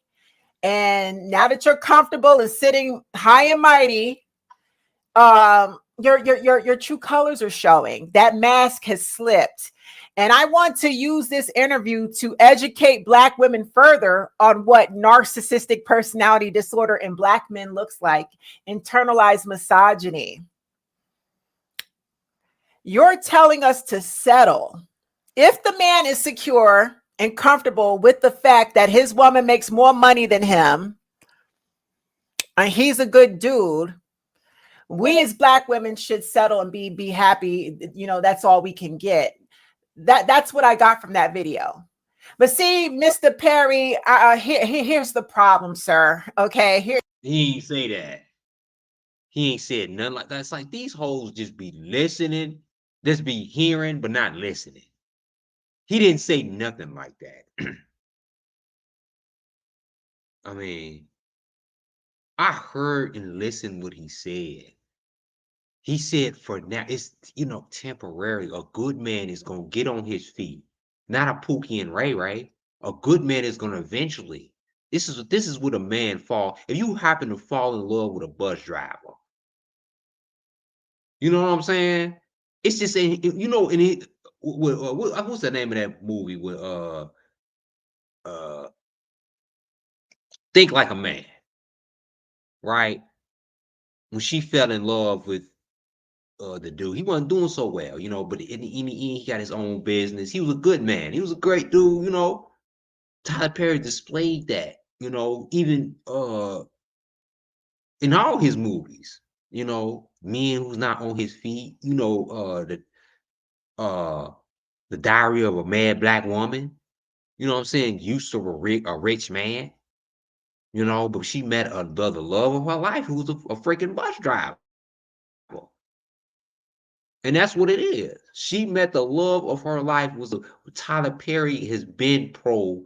[SPEAKER 2] And now that you're comfortable and sitting high and mighty, your true colors are showing. That mask has slipped. And I want to use this interview to educate Black women further on what narcissistic personality disorder in Black men looks like, internalized misogyny. You're telling us to settle. If the man is secure and comfortable with the fact that his woman makes more money than him, and he's a good dude, we as Black women should settle and be happy. You know, that's all we can get. That's what I got from that video. But see, Mr. Perry, here's the problem, sir. Okay, here.
[SPEAKER 1] He ain't say that. He ain't said nothing like that. It's like these hoes just be listening, just be hearing, but not listening. He didn't say nothing like that. I mean, I heard and listened what he said. He said for now, it's, temporary. A good man is going to get on his feet. Not a Pookie and Ray Ray. A good man is going to eventually. This is what a man fall. If you happen to fall in love with a bus driver, you know what I'm saying? It's just, what's the name of that movie with uh Think Like a Man, right? When she fell in love with the dude, he wasn't doing so well, but in the end, he got his own business. He was a good man. He was a great dude, Tyler Perry displayed that, even in all his movies, men who's not on his feet, the Diary of a Mad Black Woman, you know what I'm saying, used to a rich man, but she met the love of her life, who was a freaking bus driver. And that's what it is. She met the love of her life. Tyler Perry has been pro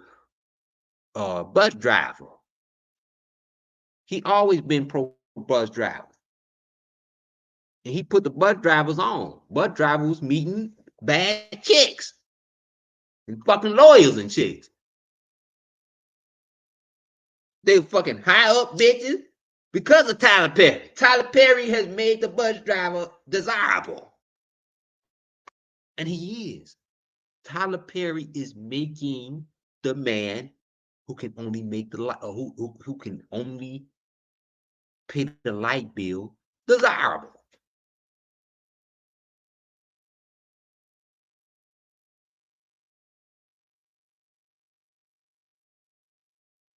[SPEAKER 1] bus driver. He always been pro bus driver. And he put the bus drivers on. Bus drivers meeting bad chicks and fucking lawyers and chicks. They fucking high up bitches because of Tyler Perry. Tyler Perry has made the bus driver desirable. And he is. Tyler Perry is making the man who can only make the light, who can only pay the light bill desirable.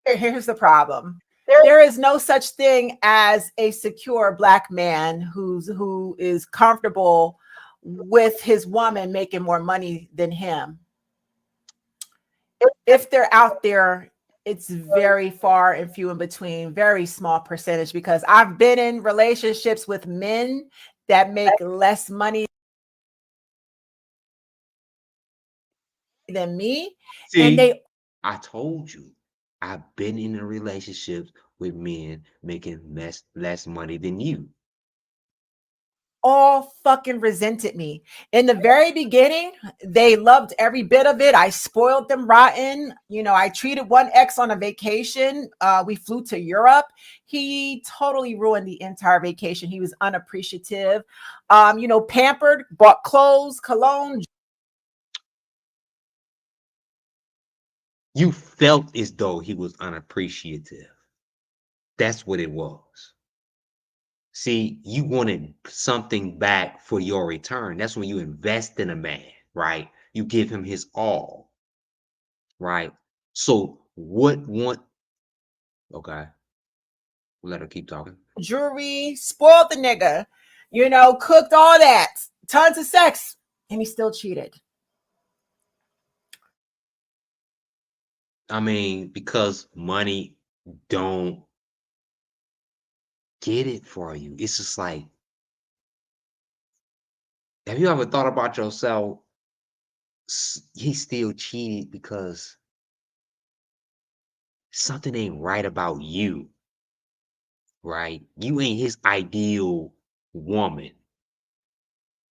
[SPEAKER 2] Here's the problem. There is no such thing as a secure black man who is comfortable with his woman making more money than him. If they're out there, it's very far and few in between, very small percentage, because I've been in relationships with men that make less money than me. And
[SPEAKER 1] See, I told you, I've been in a relationships with men making less money than you.
[SPEAKER 2] all fucking resented me. In the very beginning, they loved every bit of it. I spoiled them rotten. You know, I treated one ex on a vacation. We flew to Europe. He totally ruined the entire vacation. He was unappreciative. You know, pampered, bought clothes, cologne.
[SPEAKER 1] You felt as though he was unappreciative. That's what it was. See, you wanted something back for your return. That's when you invest in a man, right? You give him his all, right? So okay, we'll let her keep talking.
[SPEAKER 2] Jewelry, spoiled the nigga, you know, cooked all that, tons of sex, and he still cheated.
[SPEAKER 1] I mean, because money don't get it for you. It's just like, have you ever thought about yourself? He still cheated because something ain't right about you, right? You ain't his ideal woman,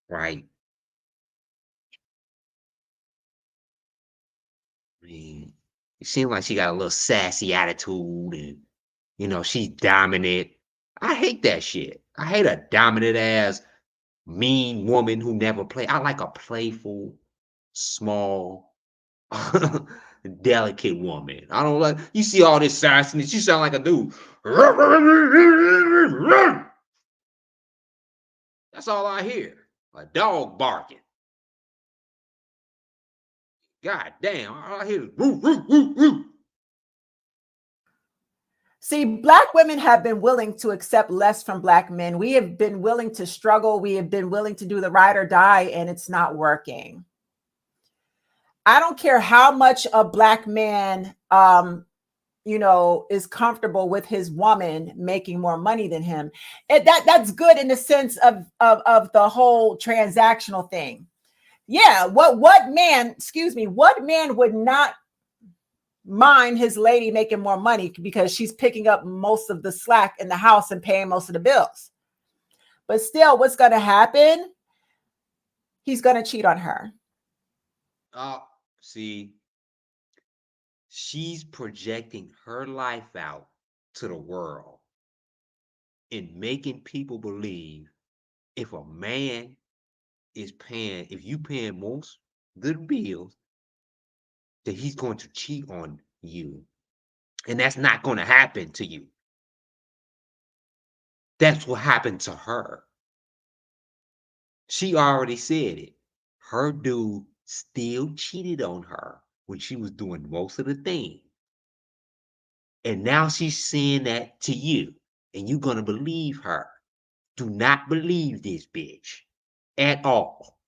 [SPEAKER 1] right? I mean, it seems like she got a little sassy attitude and, you know, she's dominant. I hate that shit. I hate a dominant ass, mean woman who never play. I like a playful, small, delicate woman. I don't like, you see all this sassiness. You sound like a dude. That's all I hear. A dog barking. God damn, all I hear is woo, woo, woo, woo.
[SPEAKER 2] See, black women have been willing to accept less from black men. We have been willing to struggle. We have been willing to do the ride or die, and it's not working. I don't care how much a black man, you know, is comfortable with his woman making more money than him. And that's good in the sense of the whole transactional thing. Yeah, what man, excuse me, what man would not mind his lady making more money because she's picking up most of the slack in the house and paying most of the bills? But still, what's going to happen? He's going to cheat on her.
[SPEAKER 1] See, she's projecting her life out to the world and making people believe if a man is paying, if you paying most of the bills, that he's going to cheat on you. And that's not going to happen to you. That's what happened to her. She already said it. Her dude still cheated on her when she was doing most of the things. And now she's saying that to you, and you're going to believe her. Do not believe this bitch at all.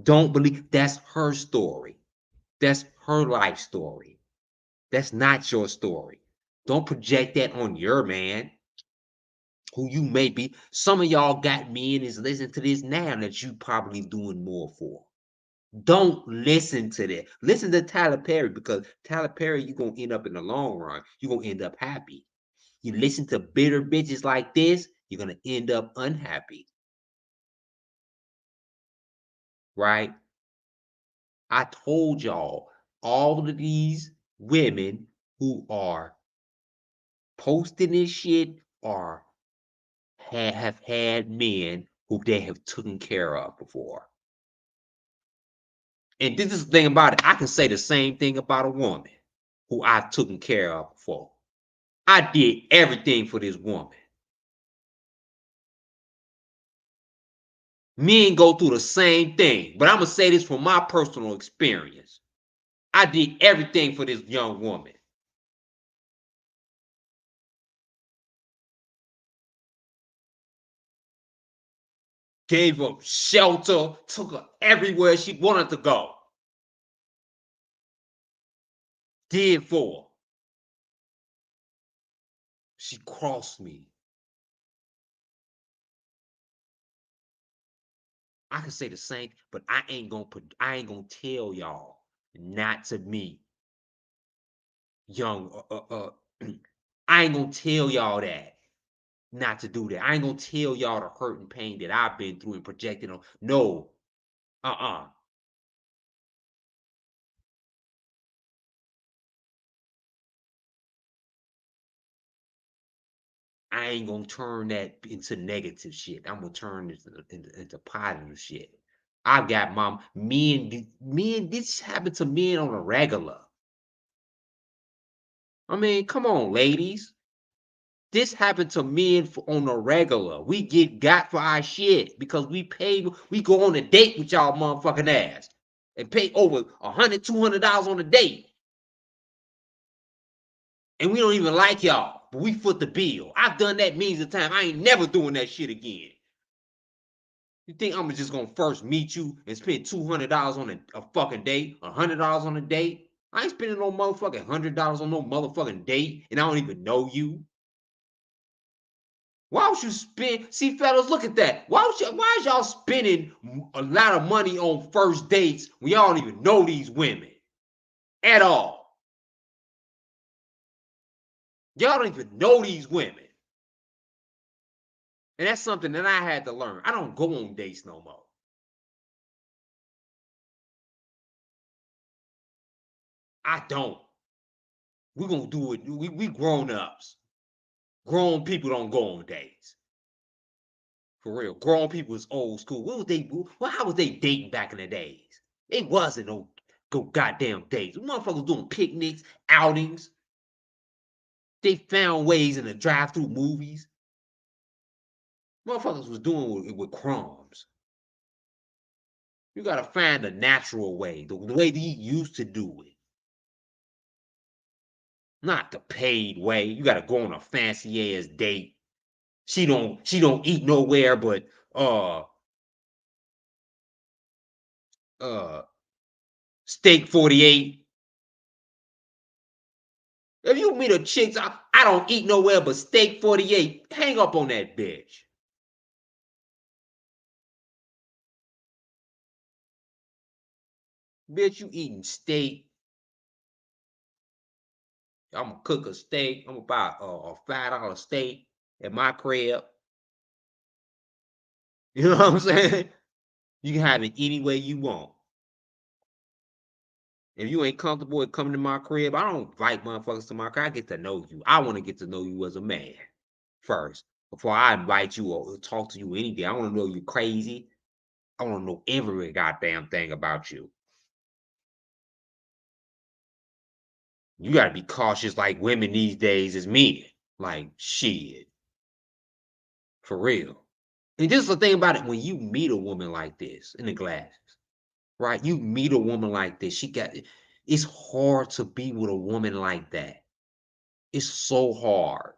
[SPEAKER 1] Don't believe. That's her story. That's her life story. That's not your story. Don't project that on your man, who you may be. Some of y'all got men is listening to this now that you probably doing more for. Don't listen to that. Listen to Tyler Perry, because Tyler Perry, you're going to end up in the long run. You're going to end up happy. You listen to bitter bitches like this, you're going to end up unhappy. Right? I told y'all, all of these women who are posting this shit are have had men who they have taken care of before. And this is the thing about it. I can say the same thing about a woman who I've taken care of before. I did everything for this woman. Men go through the same thing, but I'm going to say this from my personal experience. I did everything for this young woman. gave her shelter, took her everywhere she wanted to go. Did for her. She crossed me. I can say the same, but I ain't gonna tell y'all not to me, young. I ain't gonna tell y'all that not to do that. I ain't gonna tell y'all the hurt and pain that I've been through and projected on. No, uh-uh. I ain't gonna turn that into negative shit. I'm gonna turn it into positive shit. I've got men. This happened to men on a regular. I mean, come on, ladies. This happened to men on a regular. We got for our shit because we go on a date with y'all motherfucking ass and pay over $100, $200 on a date. And we don't even like y'all, but we foot the bill. I've done that millions of times. I ain't never doing that shit again. You think I'm just gonna first meet you and spend $200 on a fucking date, $100 on a date? I ain't spending no motherfucking $100 on no motherfucking date, and I don't even know you. Why would you spend? See, fellas, look at that. Why is y'all spending a lot of money on first dates when y'all don't even know these women at all? Y'all don't even know these women. And that's something that I had to learn. I don't go on dates no more. I don't. We're gonna do it. We grown-ups. Grown people don't go on dates. For real. Grown people is old school. How was they dating back in the days? It wasn't no goddamn dates. Motherfuckers doing picnics, outings. They found ways in the drive-through movies. Motherfuckers was doing it with crumbs. You gotta find the natural way, the way that he used to do it. Not the paid way. You gotta go on a fancy ass date. She don't eat nowhere but steak 48. If you meet a chick, I don't eat nowhere but steak 48. Hang up on that bitch. Bitch, you eating steak. I'm gonna cook a steak. I'm gonna buy a $5 steak at my crib. You know what I'm saying? You can have it any way you want. If you ain't comfortable with coming to my crib, I don't invite motherfuckers to my crib. I get to know you. I want to get to know you as a man first before I invite you or talk to you any day. I want to know you crazy. I want to know every goddamn thing about you. You got to be cautious like women these days as men. Like, shit. For real. And just the thing about it, when you meet a woman like this in the glasses, right? You meet a woman like this, it's hard to be with a woman like that. It's so hard.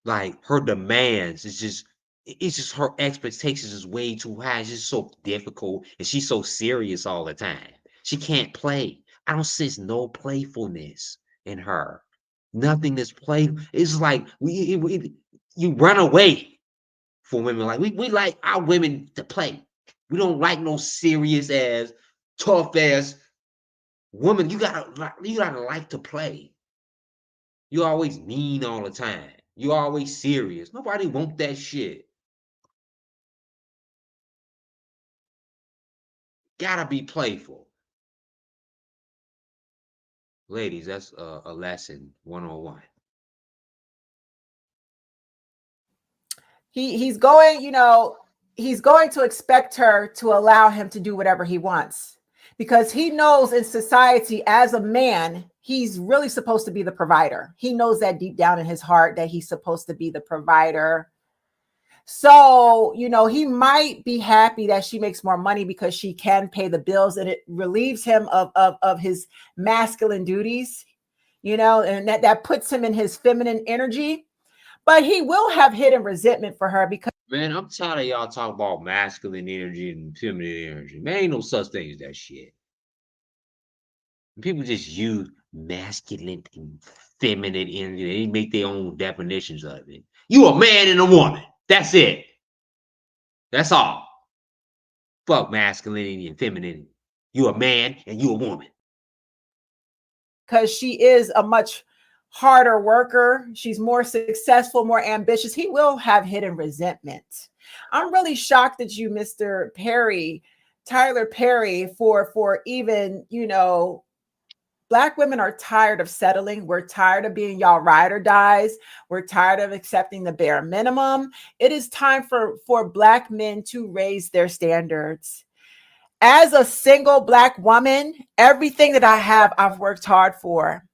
[SPEAKER 1] Like her demands it's just her expectations is way too high. It's just so difficult, and she's so serious all the time. She can't play. I don't sense no playfulness in her. Nothing that's play. It's like you run away from women. Like we like our women to play. We don't like no serious ass, tough ass woman. You gotta like to play. You always mean all the time. You always serious. Nobody want that shit. Gotta be playful. Ladies, that's a lesson 101.
[SPEAKER 2] He's going, he's going to expect her to allow him to do whatever he wants, because he knows in society as a man, he's really supposed to be the provider. He knows that deep down in his heart that he's supposed to be the provider. So, he might be happy that she makes more money because she can pay the bills and it relieves him of his masculine duties, and that puts him in his feminine energy. But he will have hidden resentment for her because
[SPEAKER 1] Man, I'm tired of y'all talking about masculine energy and feminine energy. Man, ain't no such thing as that shit. People just use masculine and feminine energy. They make their own definitions of it. You a man and a woman. That's it. That's all. Fuck masculinity and femininity. You a man and you a woman.
[SPEAKER 2] she is a much harder worker. She's more successful, more ambitious. He will have hidden resentment. I'm really shocked at you, Mr. Perry, Tyler Perry, for even, Black women are tired of settling. We're tired of being y'all ride or dies. We're tired of accepting the bare minimum. It is time for Black men to raise their standards. As a single Black woman, everything that I have, I've worked hard for.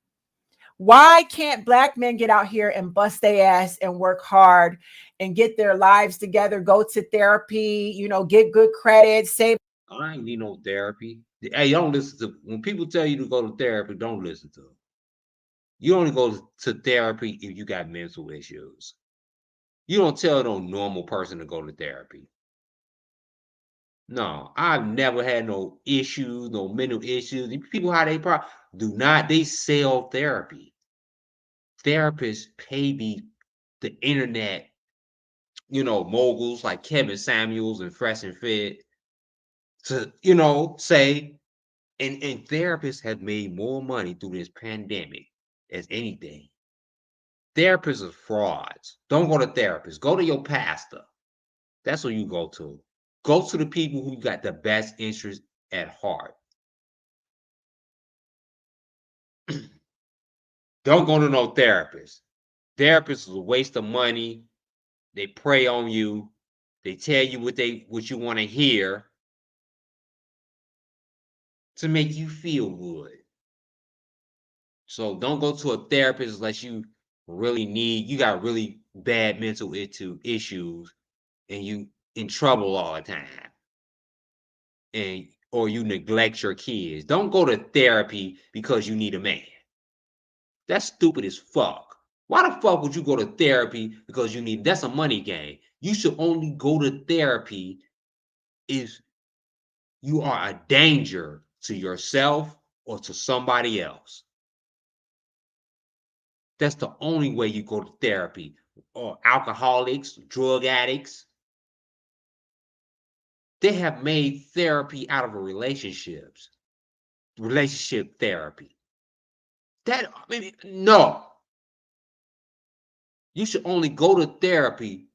[SPEAKER 2] Why can't Black men get out here and bust their ass and work hard and get their lives together, go to therapy, get good credit, save?
[SPEAKER 1] I ain't need no therapy. Hey, don't listen to when people tell you to go to therapy, don't listen to them. You only go to therapy if you got mental issues. You don't tell no normal person to go to therapy. No, I've never had no issues, no mental issues. These people, how they do not, they sell therapy. Therapists pay the internet, moguls like Kevin Samuels and Fresh and Fit to, say, and therapists have made more money through this pandemic as anything. Therapists are frauds. Don't go to therapists. Go to your pastor. That's what you go to. Go to the people who got the best interest at heart. Don't go to no therapist. Therapists is a waste of money. They prey on you. They tell you what you want to hear to make you feel good. So don't go to a therapist unless you got really bad mental issues and you in trouble all the time. Or you neglect your kids. Don't go to therapy because you need a man. That's stupid as fuck. Why the fuck would you go to therapy because that's a money game. You should only go to therapy if you are a danger to yourself or to somebody else. That's the only way you go to therapy. Or alcoholics, drug addicts. They have made therapy out of relationship therapy. No. You should only go to therapy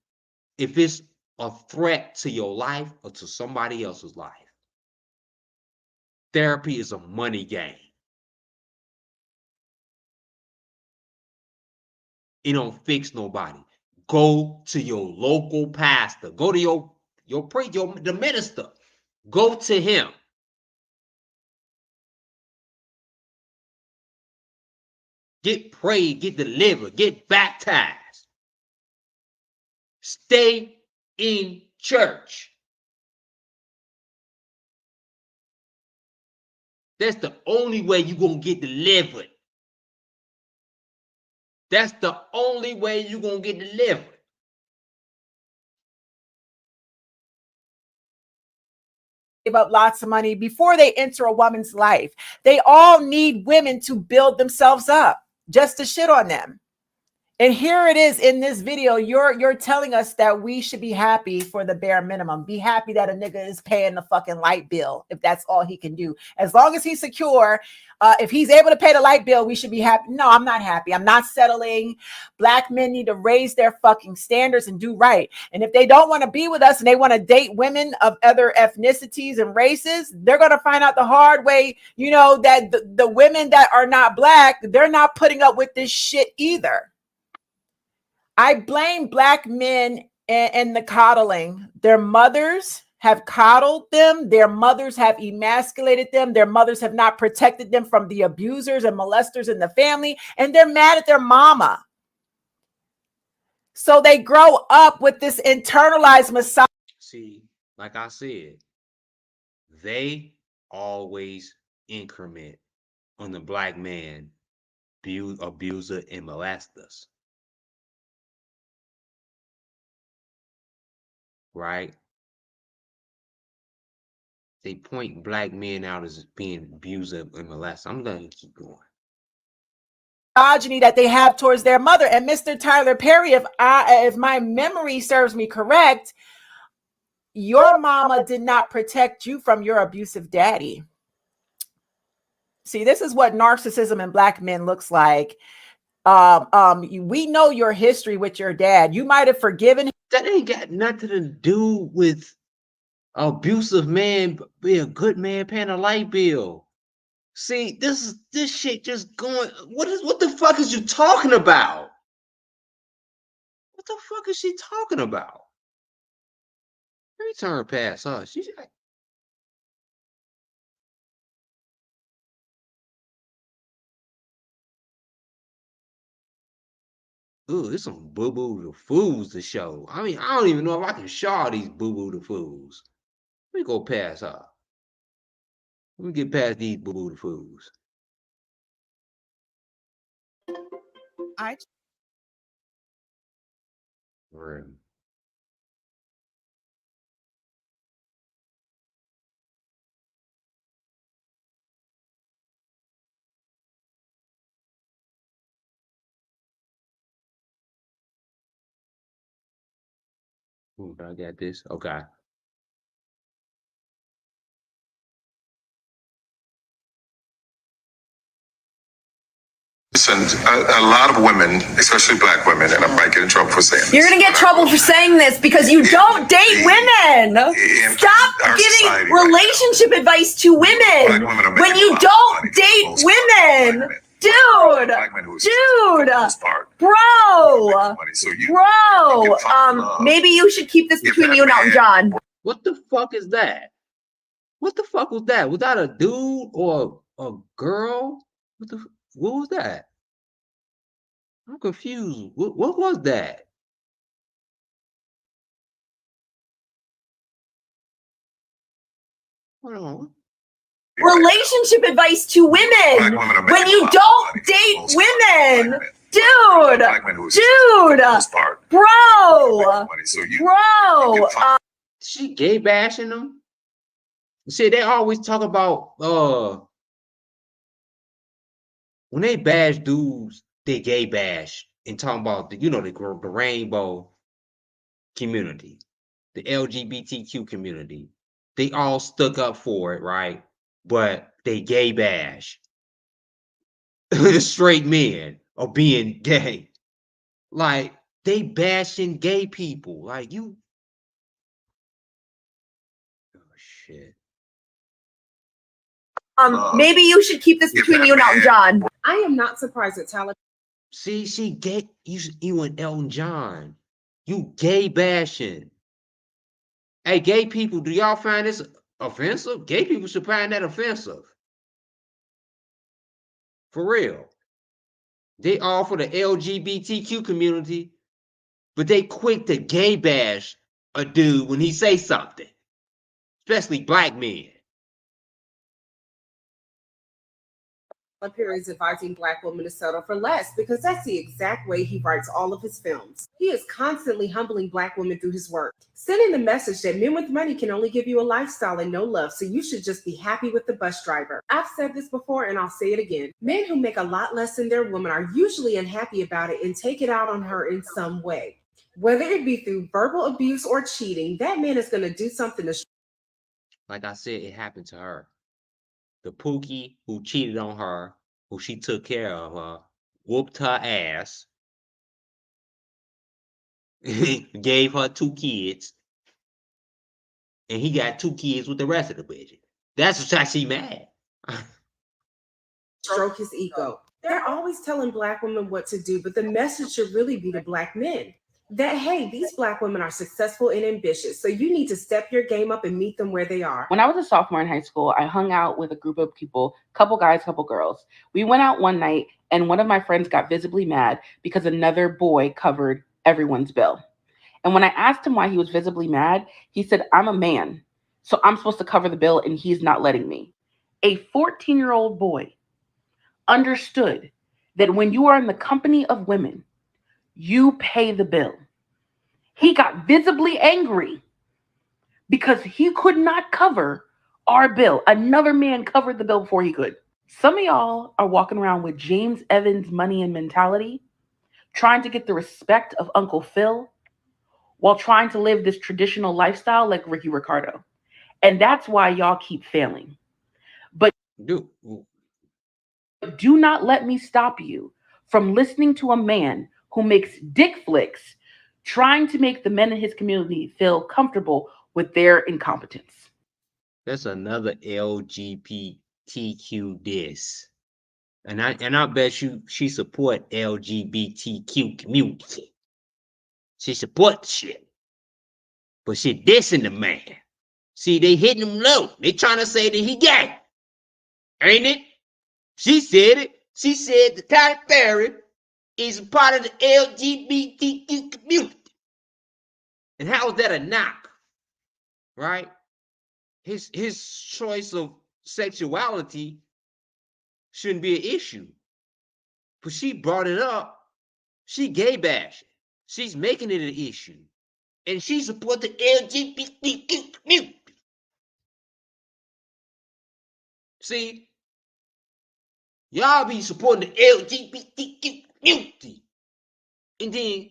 [SPEAKER 1] if it's a threat to your life or to somebody else's life. Therapy is a money game. It don't fix nobody. Go to your local pastor. Go to the minister. Go to him. Get prayed, get delivered, get baptized. Stay in church. That's the only way you're going to get delivered. That's the only way you're going to get delivered.
[SPEAKER 2] Give up lots of money before they enter a woman's life. They all need women to build themselves up just to shit on them. And here it is in this video. You're telling us that we should be happy for the bare minimum. Be happy that a nigga is paying the fucking light bill if that's all he can do. As long as he's secure, if he's able to pay the light bill, we should be happy. No, I'm not happy. I'm not settling. Black men need to raise their fucking standards and do right. And if they don't want to be with us and they want to date women of other ethnicities and races, they're going to find out the hard way, that the women that are not Black, they're not putting up with this shit either. I blame Black men and the coddling. Their mothers have coddled them. Their mothers have emasculated them. Their mothers have not protected them from the abusers and molesters in the family. And they're mad at their mama. So they grow up with this internalized misogyny.
[SPEAKER 1] See, like I said, they always increment on the Black man, abuser, and molesters. right? They point black men out as being abusive and molested. I'm gonna keep going.
[SPEAKER 5] Misogyny that they have towards their mother. And Mr. Tyler Perry, if my memory serves me correct, your mama did not protect you from your abusive daddy. See, this is what narcissism in black men looks like. We know your history with your dad. You might have forgiven him.
[SPEAKER 1] That ain't got nothing to do with abusive man be a good man paying a light bill. See, this shit just going. What the fuck is you talking about? What the fuck is she talking about? Let me turn past her. She's like, ooh, it's some boo-boo the fools to show. I mean, I don't even know if I can show all these boo-boo the fools. Let me go past her. Let me get past these boo-boo the fools. Really. Ooh, I got this. Okay.
[SPEAKER 6] A lot of women, especially black women, and I might get in trouble for saying this.
[SPEAKER 5] You're going to get trouble for saying this because you don't date women. Stop giving relationship advice to women when you don't date women. Dude, bro, maybe you should keep this between you and Elton John.
[SPEAKER 1] What the fuck is that? What the fuck was that? Was that a dude or a girl? What was that? I'm confused. What was that? Hold on.
[SPEAKER 5] Relationship advice to women when you don't date women. Dude, bro.
[SPEAKER 1] She gay bashing them? See, they always talk about when they bash dudes, they gay bash and talking about the rainbow community, the LGBTQ community. They all stuck up for it, right? But they gay bash straight men or being gay. Like they bashing gay people. Like you. Oh shit.
[SPEAKER 5] Maybe you should keep this between you and Elton John.
[SPEAKER 2] I am not surprised that Tyler.
[SPEAKER 1] See, she gay. You and Elton John. You gay bashing. Hey, gay people, do y'all find this offensive? Gay people should find that offensive. For real. They all for the LGBTQ community, but they quick to gay bash a dude when he say something, especially black men.
[SPEAKER 2] Perry is advising black women to settle for less because that's the exact way he writes all of his films. He is constantly humbling black women through his work, sending the message that men with money can only give you a lifestyle and no love, so you should just be happy with the bus driver. I've said this before and I'll say it again. Men who make a lot less than their woman are usually unhappy about it and take it out on her in some way. Whether it be through verbal abuse or cheating, that man is going to do something to.
[SPEAKER 1] Like I said, it happened to her. The Pookie who cheated on her, who she took care of her, whooped her ass, gave her 2 kids, and he got 2 kids with the rest of the bitches. That's why she mad.
[SPEAKER 2] Stroke his ego. They're always telling black women what to do, but the message should really be to black men that, hey, these black women are successful and ambitious, so you need to step your game up and meet them where they are.
[SPEAKER 7] When I was a sophomore in high school, I hung out with a group of people, couple guys, couple girls. We went out one night and one of my friends got visibly mad because another boy covered everyone's bill. And when I asked him why he was visibly mad, he said, I'm a man, so I'm supposed to cover the bill and he's not letting me. A 14-year-old boy understood that when you are in the company of women, you pay the bill. He got visibly angry because he could not cover our bill. Another man covered the bill before he could. Some of y'all are walking around with James Evans money and mentality, trying to get the respect of Uncle Phil while trying to live this traditional lifestyle like Ricky Ricardo. And that's why y'all keep failing. But
[SPEAKER 1] Dude,
[SPEAKER 7] do not let me stop you from listening to a man who makes dick flicks trying to make the men in his community feel comfortable with their incompetence.
[SPEAKER 1] that's another LGBTQ diss. And I bet you she support LGBTQ community. She support the shit. But she dissing the man. See, they hitting him low. They trying to say that he gay. Ain't it? She said it. She said that Tyler Perry is a part of the LGBTQ community. And how is that a knock? Right? His choice of sexuality shouldn't be an issue. But she brought it up. She gay bashing. She's making it an issue. And she supports the LGBTQ community. See, y'all be supporting the LGBTQ community. And then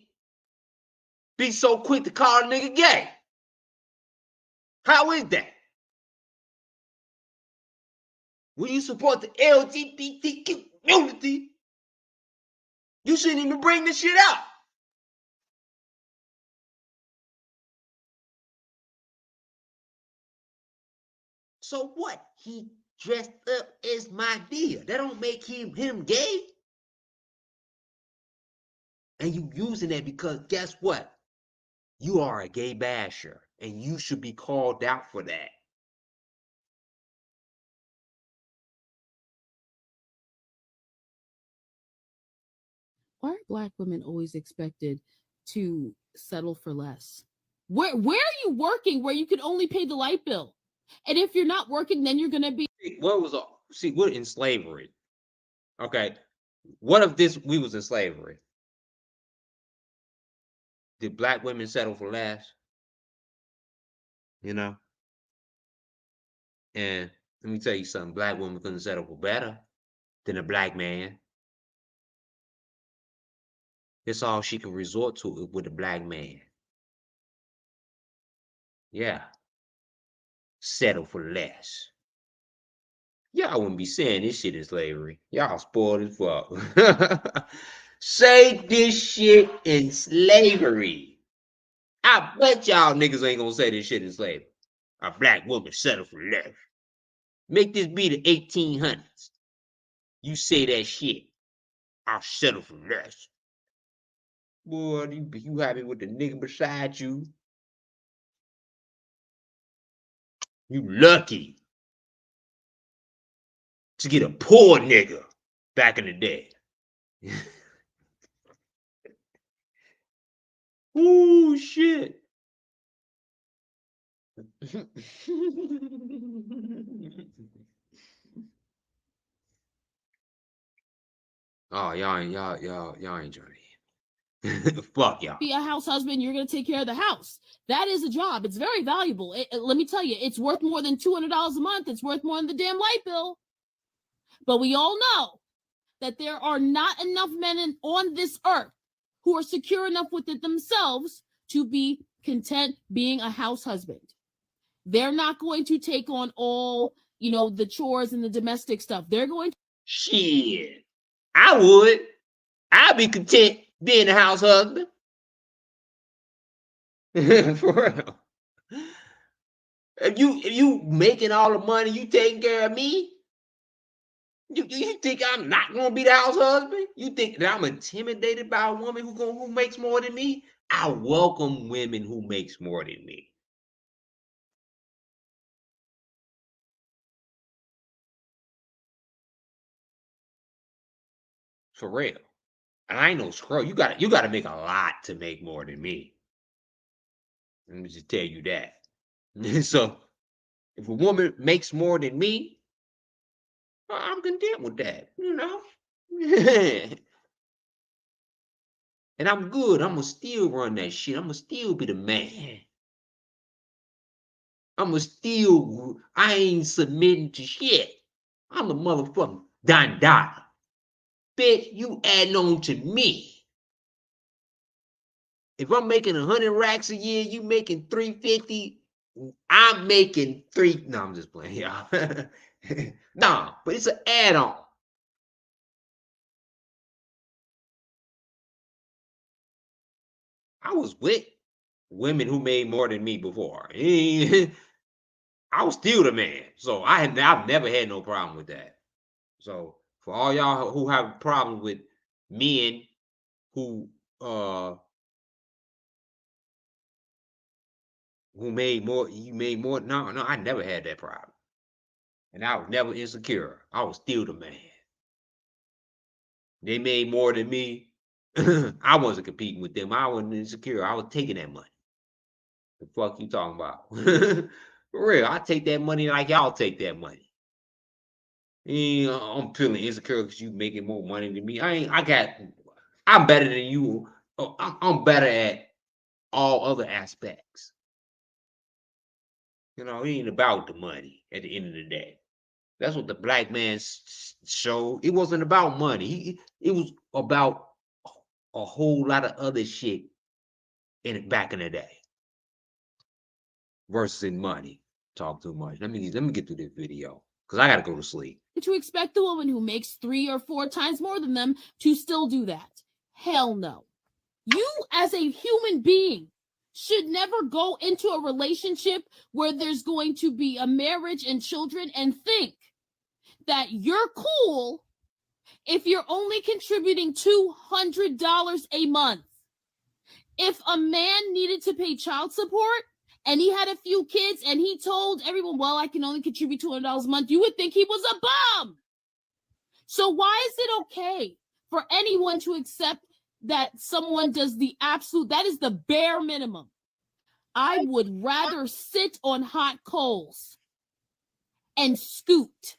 [SPEAKER 1] be so quick to call a nigga gay. How is that? When you support the LGBTQ community, you shouldn't even bring this shit up. So what? He dressed up as my dear. That don't make him gay. And you using that because guess what? You are a gay basher. And you should be called out for that.
[SPEAKER 8] Why are Black women always expected to settle for less? Where are you working where you can only pay the light bill? And if you're not working, then you're gonna be
[SPEAKER 1] We're in slavery. Okay. What if we was in slavery? Did Black women settle for less? You know? And let me tell you something, Black women couldn't settle for better than a Black man. It's all she can resort to with a Black man. Yeah. Settle for less. Y'all wouldn't be saying this shit is slavery. Y'all spoiled as fuck. Say this shit in slavery. I bet y'all niggas ain't gonna say this shit in slavery. A Black woman settle for less. Make this be the 1800s. You say that shit. I'll settle for less. Boy, you happy with the nigga beside you. You lucky to get a poor nigga back in the day. Ooh, shit. Oh, y'all ain't joining. Fuck y'all.
[SPEAKER 8] a house husband, you're gonna take care of the house. That is a job. It's very valuable. Let me tell you, it's worth more than $200 a month. It's worth more than the damn light bill. But we all know that there are not enough men on this earth who are secure enough with it themselves to be content being a house husband. They're not going to take on all, the chores and the domestic stuff. They're going to.
[SPEAKER 1] Shit. I would. I'd be content being a house husband. For real. If you making all the money, you taking care of me. You think I'm not gonna be the house husband? You think that I'm intimidated by a woman who makes more than me? I welcome women who makes more than me. For real. And I ain't no scroll. You gotta make a lot to make more than me. Let me just tell you that. So if a woman makes more than me, I'm content with that, And I'm good. I'm gonna still run that shit. I'm gonna still be the man. I ain't submitting to shit. I'm the motherfucking Don Dada. Bitch, you adding on to me. If I'm making 100 racks a year, you making 350. I'm making three. No, I'm just playing, y'all. No, but it's an add-on. I was with women who made more than me before. I was still the man. So I've never had no problem with that. So for all y'all who have problems with men who made more, you made more. No, I never had that problem. And I was never insecure. I was still the man. They made more than me. I wasn't competing with them. I wasn't insecure. I was taking that money. The fuck you talking about? For real, I take that money like y'all take that money. I'm feeling insecure because you making more money than me. I'm better than you. I'm better at all other aspects. It ain't about the money at the end of the day. That's what the black man showed. It wasn't about money. It was about a whole lot of other shit back in the day versus in money. Talk too much. Let me get through this video because I gotta go to sleep.
[SPEAKER 8] To expect the woman who makes 3 or 4 times more than them to still do that. Hell no. You as a human being should never go into a relationship where there's going to be a marriage and children and think that you're cool if you're only contributing $200 a month. If a man needed to pay child support and he had a few kids and he told everyone, well, I can only contribute $200 a month, you would think he was a bum. So why is it okay for anyone to accept that someone does the absolute, that is the bare minimum? I would rather sit on hot coals and scoot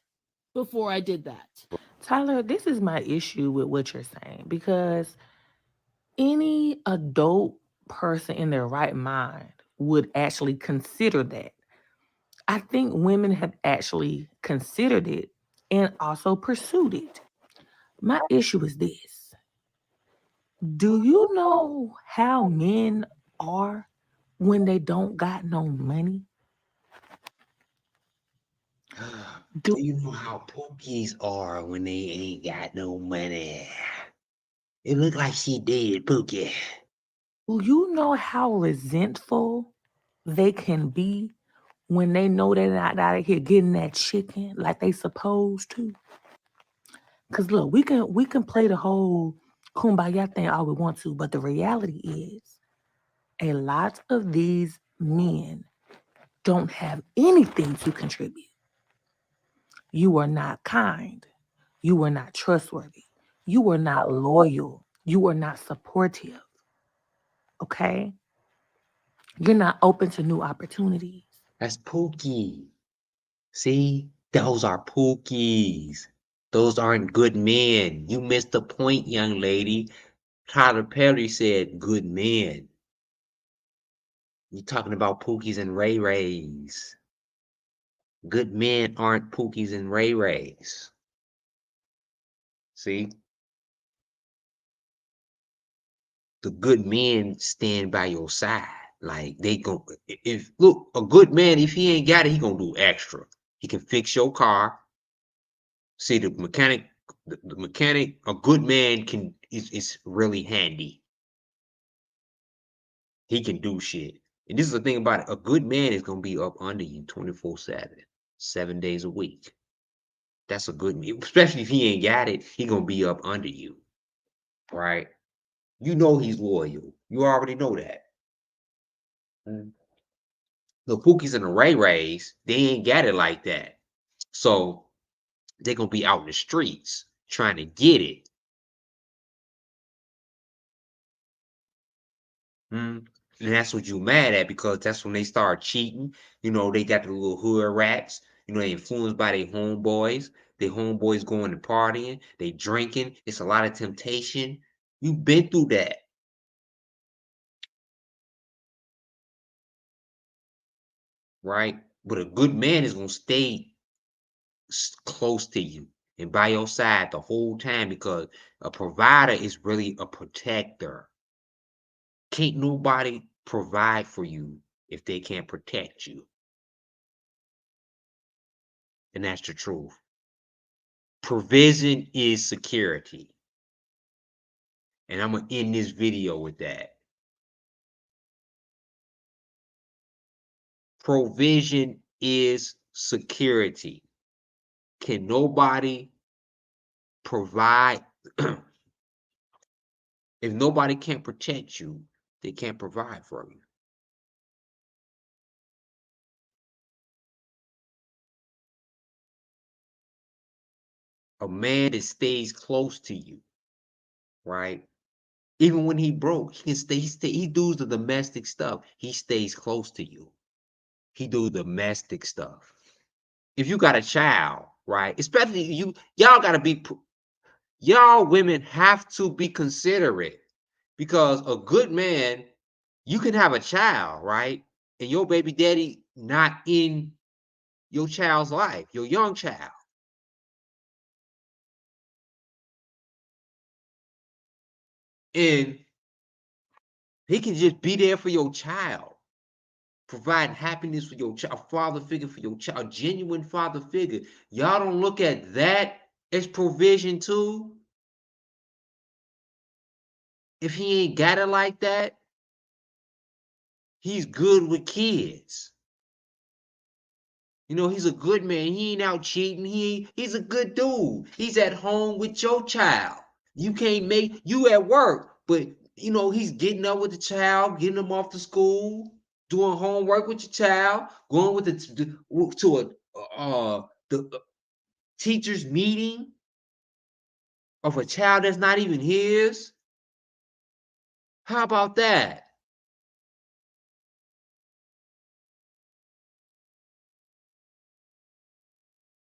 [SPEAKER 8] before I did that.
[SPEAKER 9] Tyler, this is my issue with what you're saying, because any adult person in their right mind would actually consider that. I think women have actually considered it and also pursued it. My issue is this. Do you know how men are when they don't got no money?
[SPEAKER 1] Do you know how pookies are when they ain't got no money? It look like she did, Pookie.
[SPEAKER 9] Do you know how resentful they can be when they know they're not out of here getting that chicken like they supposed to? Because look, we can play the whole kumbaya thing all we want to, but the reality is a lot of these men don't have anything to contribute. You are not kind. You are not trustworthy. You are not loyal. You are not supportive. Okay? You're not open to new opportunities.
[SPEAKER 1] That's Pookie. See? Those are Pookies. Those aren't good men. You missed the point, young lady. Tyler Perry said good men. You're talking about Pookies and Ray Rays. Good men aren't Pookies and Ray Rays. See? The good men stand by your side. Like look, a good man, if he ain't got it, he gonna do extra. He can fix your car. See, the mechanic, a good man is really handy. He can do shit. And this is the thing about it. A good man is gonna be up under you 24/7, 7 days a week. That's a good man. Especially if he ain't got it, he gonna be up under you. Right? You know he's loyal. You already know that. The Pookies and the Ray Rays, they ain't got it like that. So they're gonna be out in the streets trying to get it. And that's what you mad at, because that's when they start cheating. They got the little hood rats. They influenced by their homeboys. Their homeboys going to partying. They drinking. It's a lot of temptation. You've been through that. Right? But a good man is gonna stay close to you and by your side the whole time, because a provider is really a protector. Can't nobody provide for you if they can't protect you. And that's the truth. Provision is security. And I'm going to end this video with that. Provision is security. Can nobody provide? If nobody can protect you, they can't provide for you. A man that stays close to you, right? Even when he broke, he can stay. He does the domestic stuff. He stays close to you. He do domestic stuff. If you got a child, right? Especially y'all gotta be. Y'all women have to be considerate, because a good man, you can have a child, right? And your baby daddy not in your child's life, your young child. And he can just be there for your child, providing happiness for your child, a father figure for your child, a genuine father figure. Y'all don't look at that as provision too? If he ain't got it like that, he's good with kids. You know, he's a good man. He ain't out cheating. He's a good dude. He's at home with your child. You can't make you at work, but you know, he's getting up with the child, getting them off to school, doing homework with your child, going with to the teacher's meeting of a child that's not even his. How about that?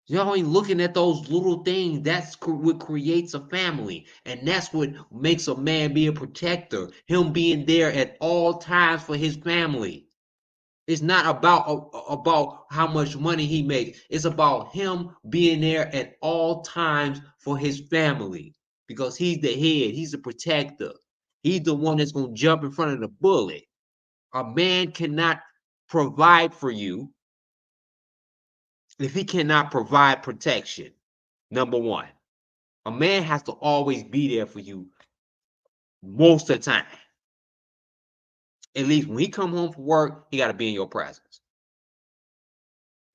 [SPEAKER 1] Y'all ain't looking at those little things. That's what creates a family. And that's what makes a man be a protector. Him being there at all times for his family. It's not about how much money he makes. It's about him being there at all times for his family. Because he's the head. He's the protector. He's the one that's going to jump in front of the bullet. A man cannot provide for you if he cannot provide protection. Number one, a man has to always be there for you most of the time. At least when he come home from work, he got to be in your presence.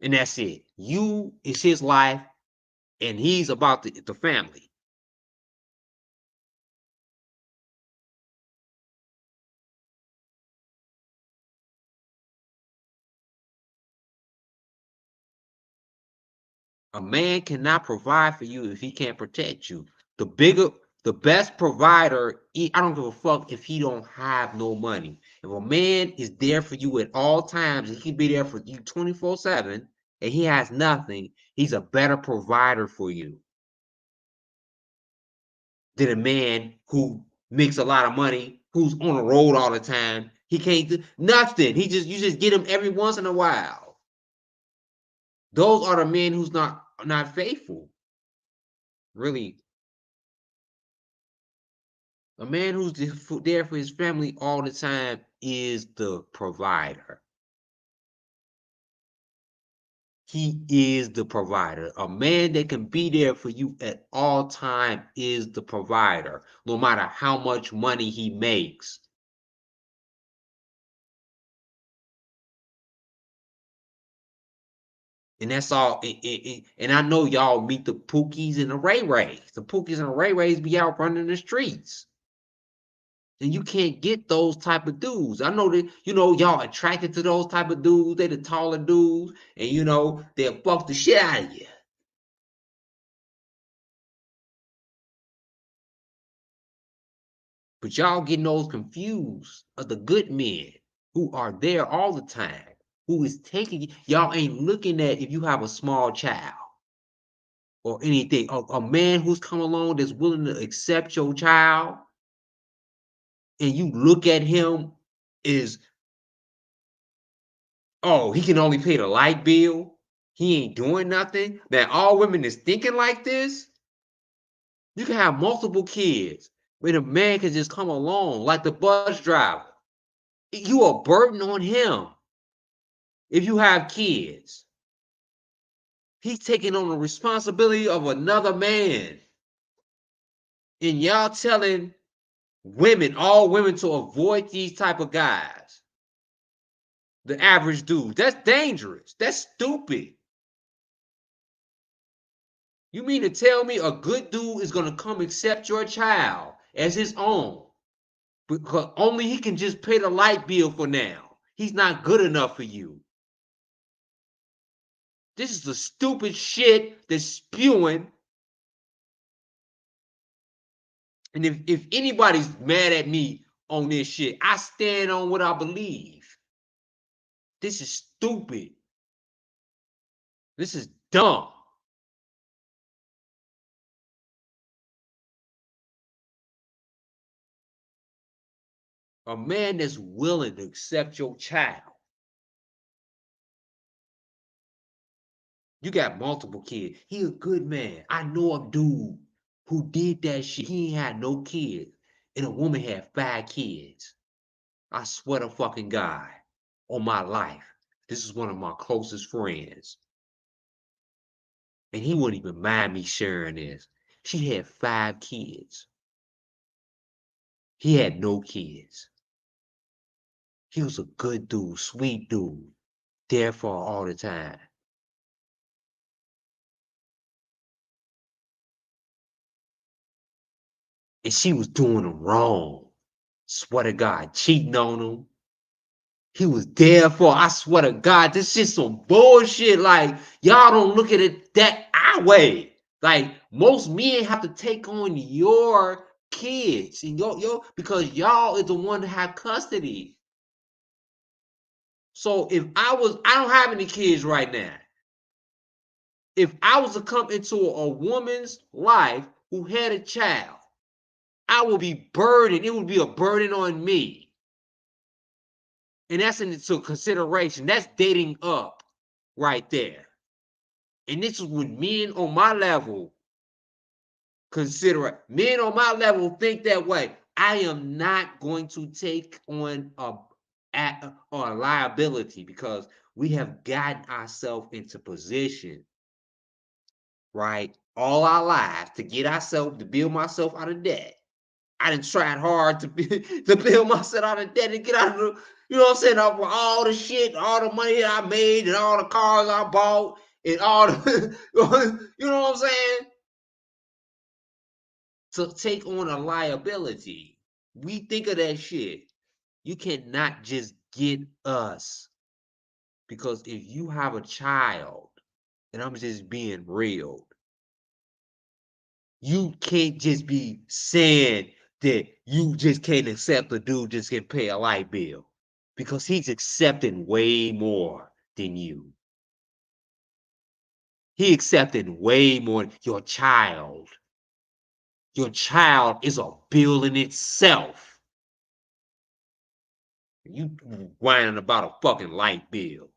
[SPEAKER 1] And that's it. You is his life, and he's about the family. A man cannot provide for you if he can't protect you. The best provider, I don't give a fuck if he don't have no money. If a man is there for you at all times, and he can be there for you 24/7, and he has nothing, he's a better provider for you than a man who makes a lot of money, who's on the road all the time. He can't do nothing. You just get him every once in a while. Those are the men who's not faithful. Really. A man who's there for his family all the time is the provider. He is the provider. A man that can be there for you at all time is the provider, no matter how much money he makes. And that's all. And I know y'all meet the Pookies and the Ray Rays. The Pookies and the Ray Rays be out running the streets. And you can't get those type of dudes. I know that, y'all attracted to those type of dudes. They the taller dudes. And, they'll fuck the shit out of you. But y'all getting those confused of the good men who are there all the time, who is taking you. Y'all ain't looking at if you have a small child or anything. A man who's come along that's willing to accept your child, and you look at him is Oh, he can only pay the light bill. He ain't doing nothing. That all women is thinking like this. You can have multiple kids, but a man can just come along like the bus driver. You a burden on him if you have kids. He's taking on the responsibility of another man. And y'all telling women, all women, to avoid these type of guys. The average dude. That's dangerous. That's stupid. You mean to tell me a good dude is gonna come accept your child as his own? Because only he can just pay the light bill for now. He's not good enough for you. This is the stupid shit that's spewing. And if anybody's mad at me on this shit, I stand on what I believe. This is stupid. This is dumb. A man that's willing to accept your child. You got multiple kids. He a good man. I know a dude who did that shit. He ain't had no kids. And a woman had 5 kids. I swear to fucking God on my life. This is one of my closest friends. And he wouldn't even mind me sharing this. She had 5 kids. He had no kids. He was a good dude, sweet dude, there for her all the time. And she was doing him wrong. Swear to God, cheating on him. He was there for, I swear to God, this shit some bullshit. Like, y'all don't look at it that our way. Like, most men have to take on your kids and your because y'all is the one that have custody. So if I don't have any kids right now. If I was to come into a woman's life who had a child, I would be burdened. It would be a burden on me. And that's into consideration. That's dating up right there. And this is when men on my level consider it. Men on my level think that way. I am not going to take on a liability because we have gotten ourselves into position, right, all our lives to get ourselves, to build myself out of debt. I done tried hard to build myself out of debt and get out of the, you know what I'm saying, all the shit, all the money that I made and all the cars I bought and all the, you know what I'm saying? To take on a liability. We think of that shit. You cannot just get us. Because if you have a child, and I'm just being real, you can't just be saying that you just can't accept a dude just can pay a light bill. Because he's accepting way more than you. He accepting way more than your child. Your child is a bill in itself. You whining about a fucking light bill.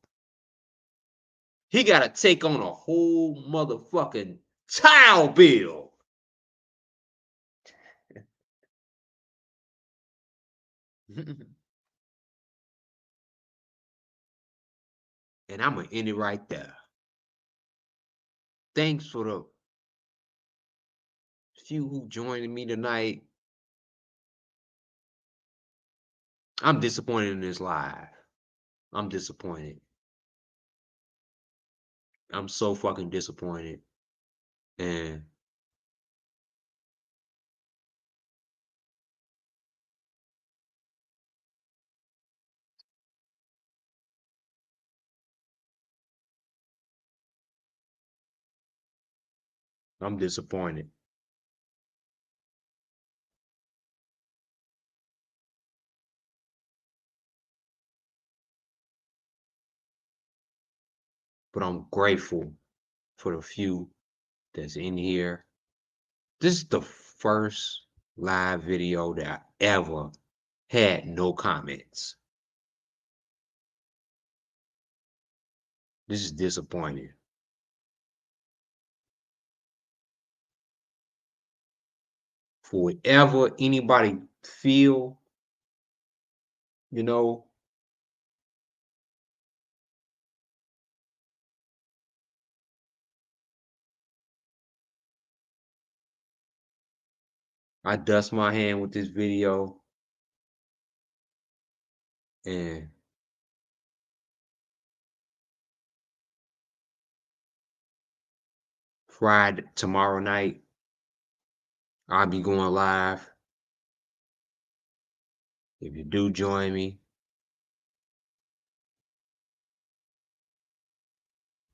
[SPEAKER 1] He got to take on a whole motherfucking child bill. And I'm going to end it right there. Thanks for the few who joined me tonight. I'm disappointed in this live. I'm disappointed. I'm so fucking disappointed. And I'm disappointed. But I'm grateful for the few that's in here. This is the first live video that I ever had no comments. This is disappointing. For whatever anybody feel, you know, I dust my hand with this video, and Friday, tomorrow night, I'll be going live. If you do join me,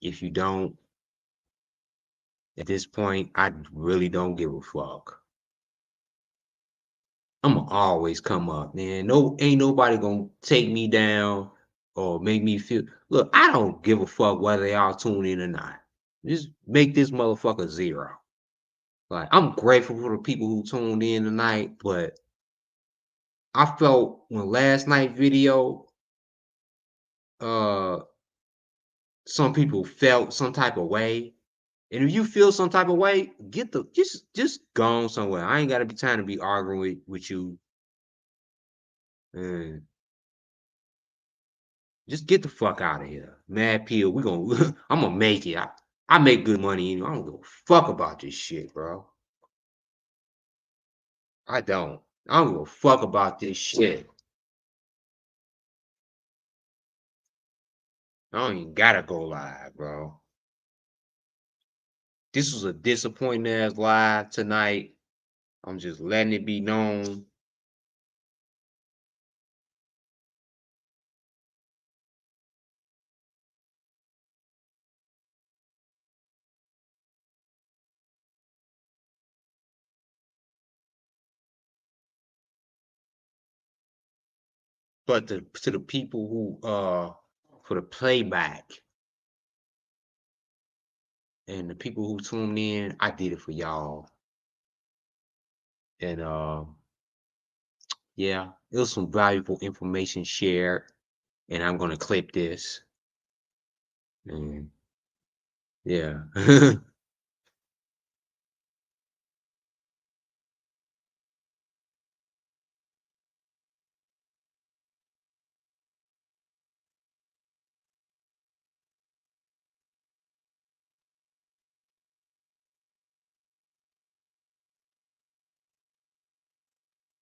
[SPEAKER 1] if you don't, at this point, I really don't give a fuck. I'ma always come up, man. No, ain't nobody gonna take me down or make me feel. Look, I don't give a fuck whether y'all tune in or not. Just make this motherfucker 0. Like, I'm grateful for the people who tuned in tonight, but I felt when last night video, uh, some people felt some type of way. And if you feel some type of way, just go on somewhere. I ain't gotta be trying to be arguing with you. And just get the fuck out of here. Mad Pill, I'm gonna make it. I make good money anyway. I don't give a fuck about this shit, bro. I don't. I don't give a fuck about this shit. I don't even gotta go live, bro. This was a disappointing ass live tonight. I'm just letting it be known. But to the people who for the playback and the people who tuned in, I did it for y'all. And yeah, it was some valuable information shared. And I'm gonna clip this. And yeah.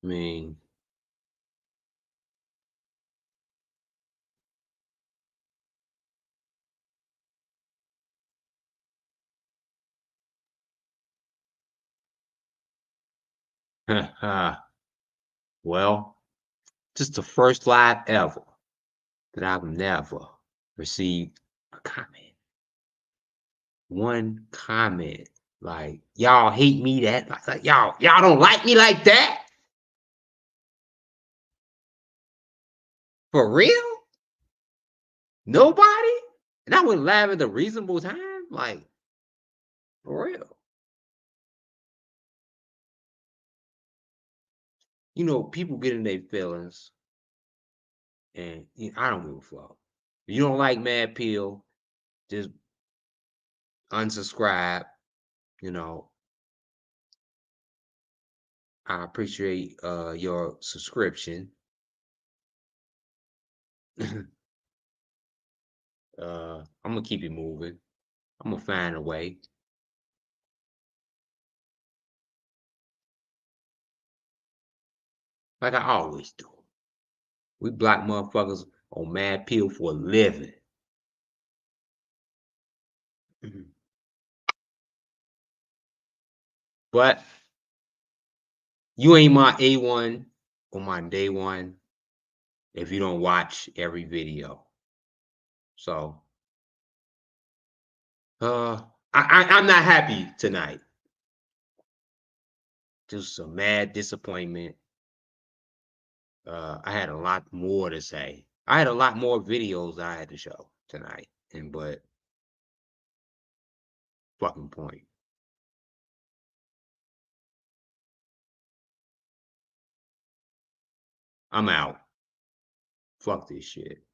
[SPEAKER 1] I mean, well, this is the first live ever that I've never received a comment. One comment. Like, y'all hate me that like y'all don't like me like that? For real? Nobody? And I went live at a reasonable time? Like, for real. You know, people get in their feelings, and I don't give a fuck. If you don't like Mad Pill, just unsubscribe. You know, I appreciate your subscription. I'm gonna keep it moving. I'm gonna find a way. Like I always do. We black motherfuckers on Mad Pill for a living. But you ain't my A1 or my day one if you don't watch every video. So I'm not happy tonight. Just a mad disappointment. I had a lot more to say. I had a lot more videos I had to show tonight. But fucking point. I'm out. Fuck this shit.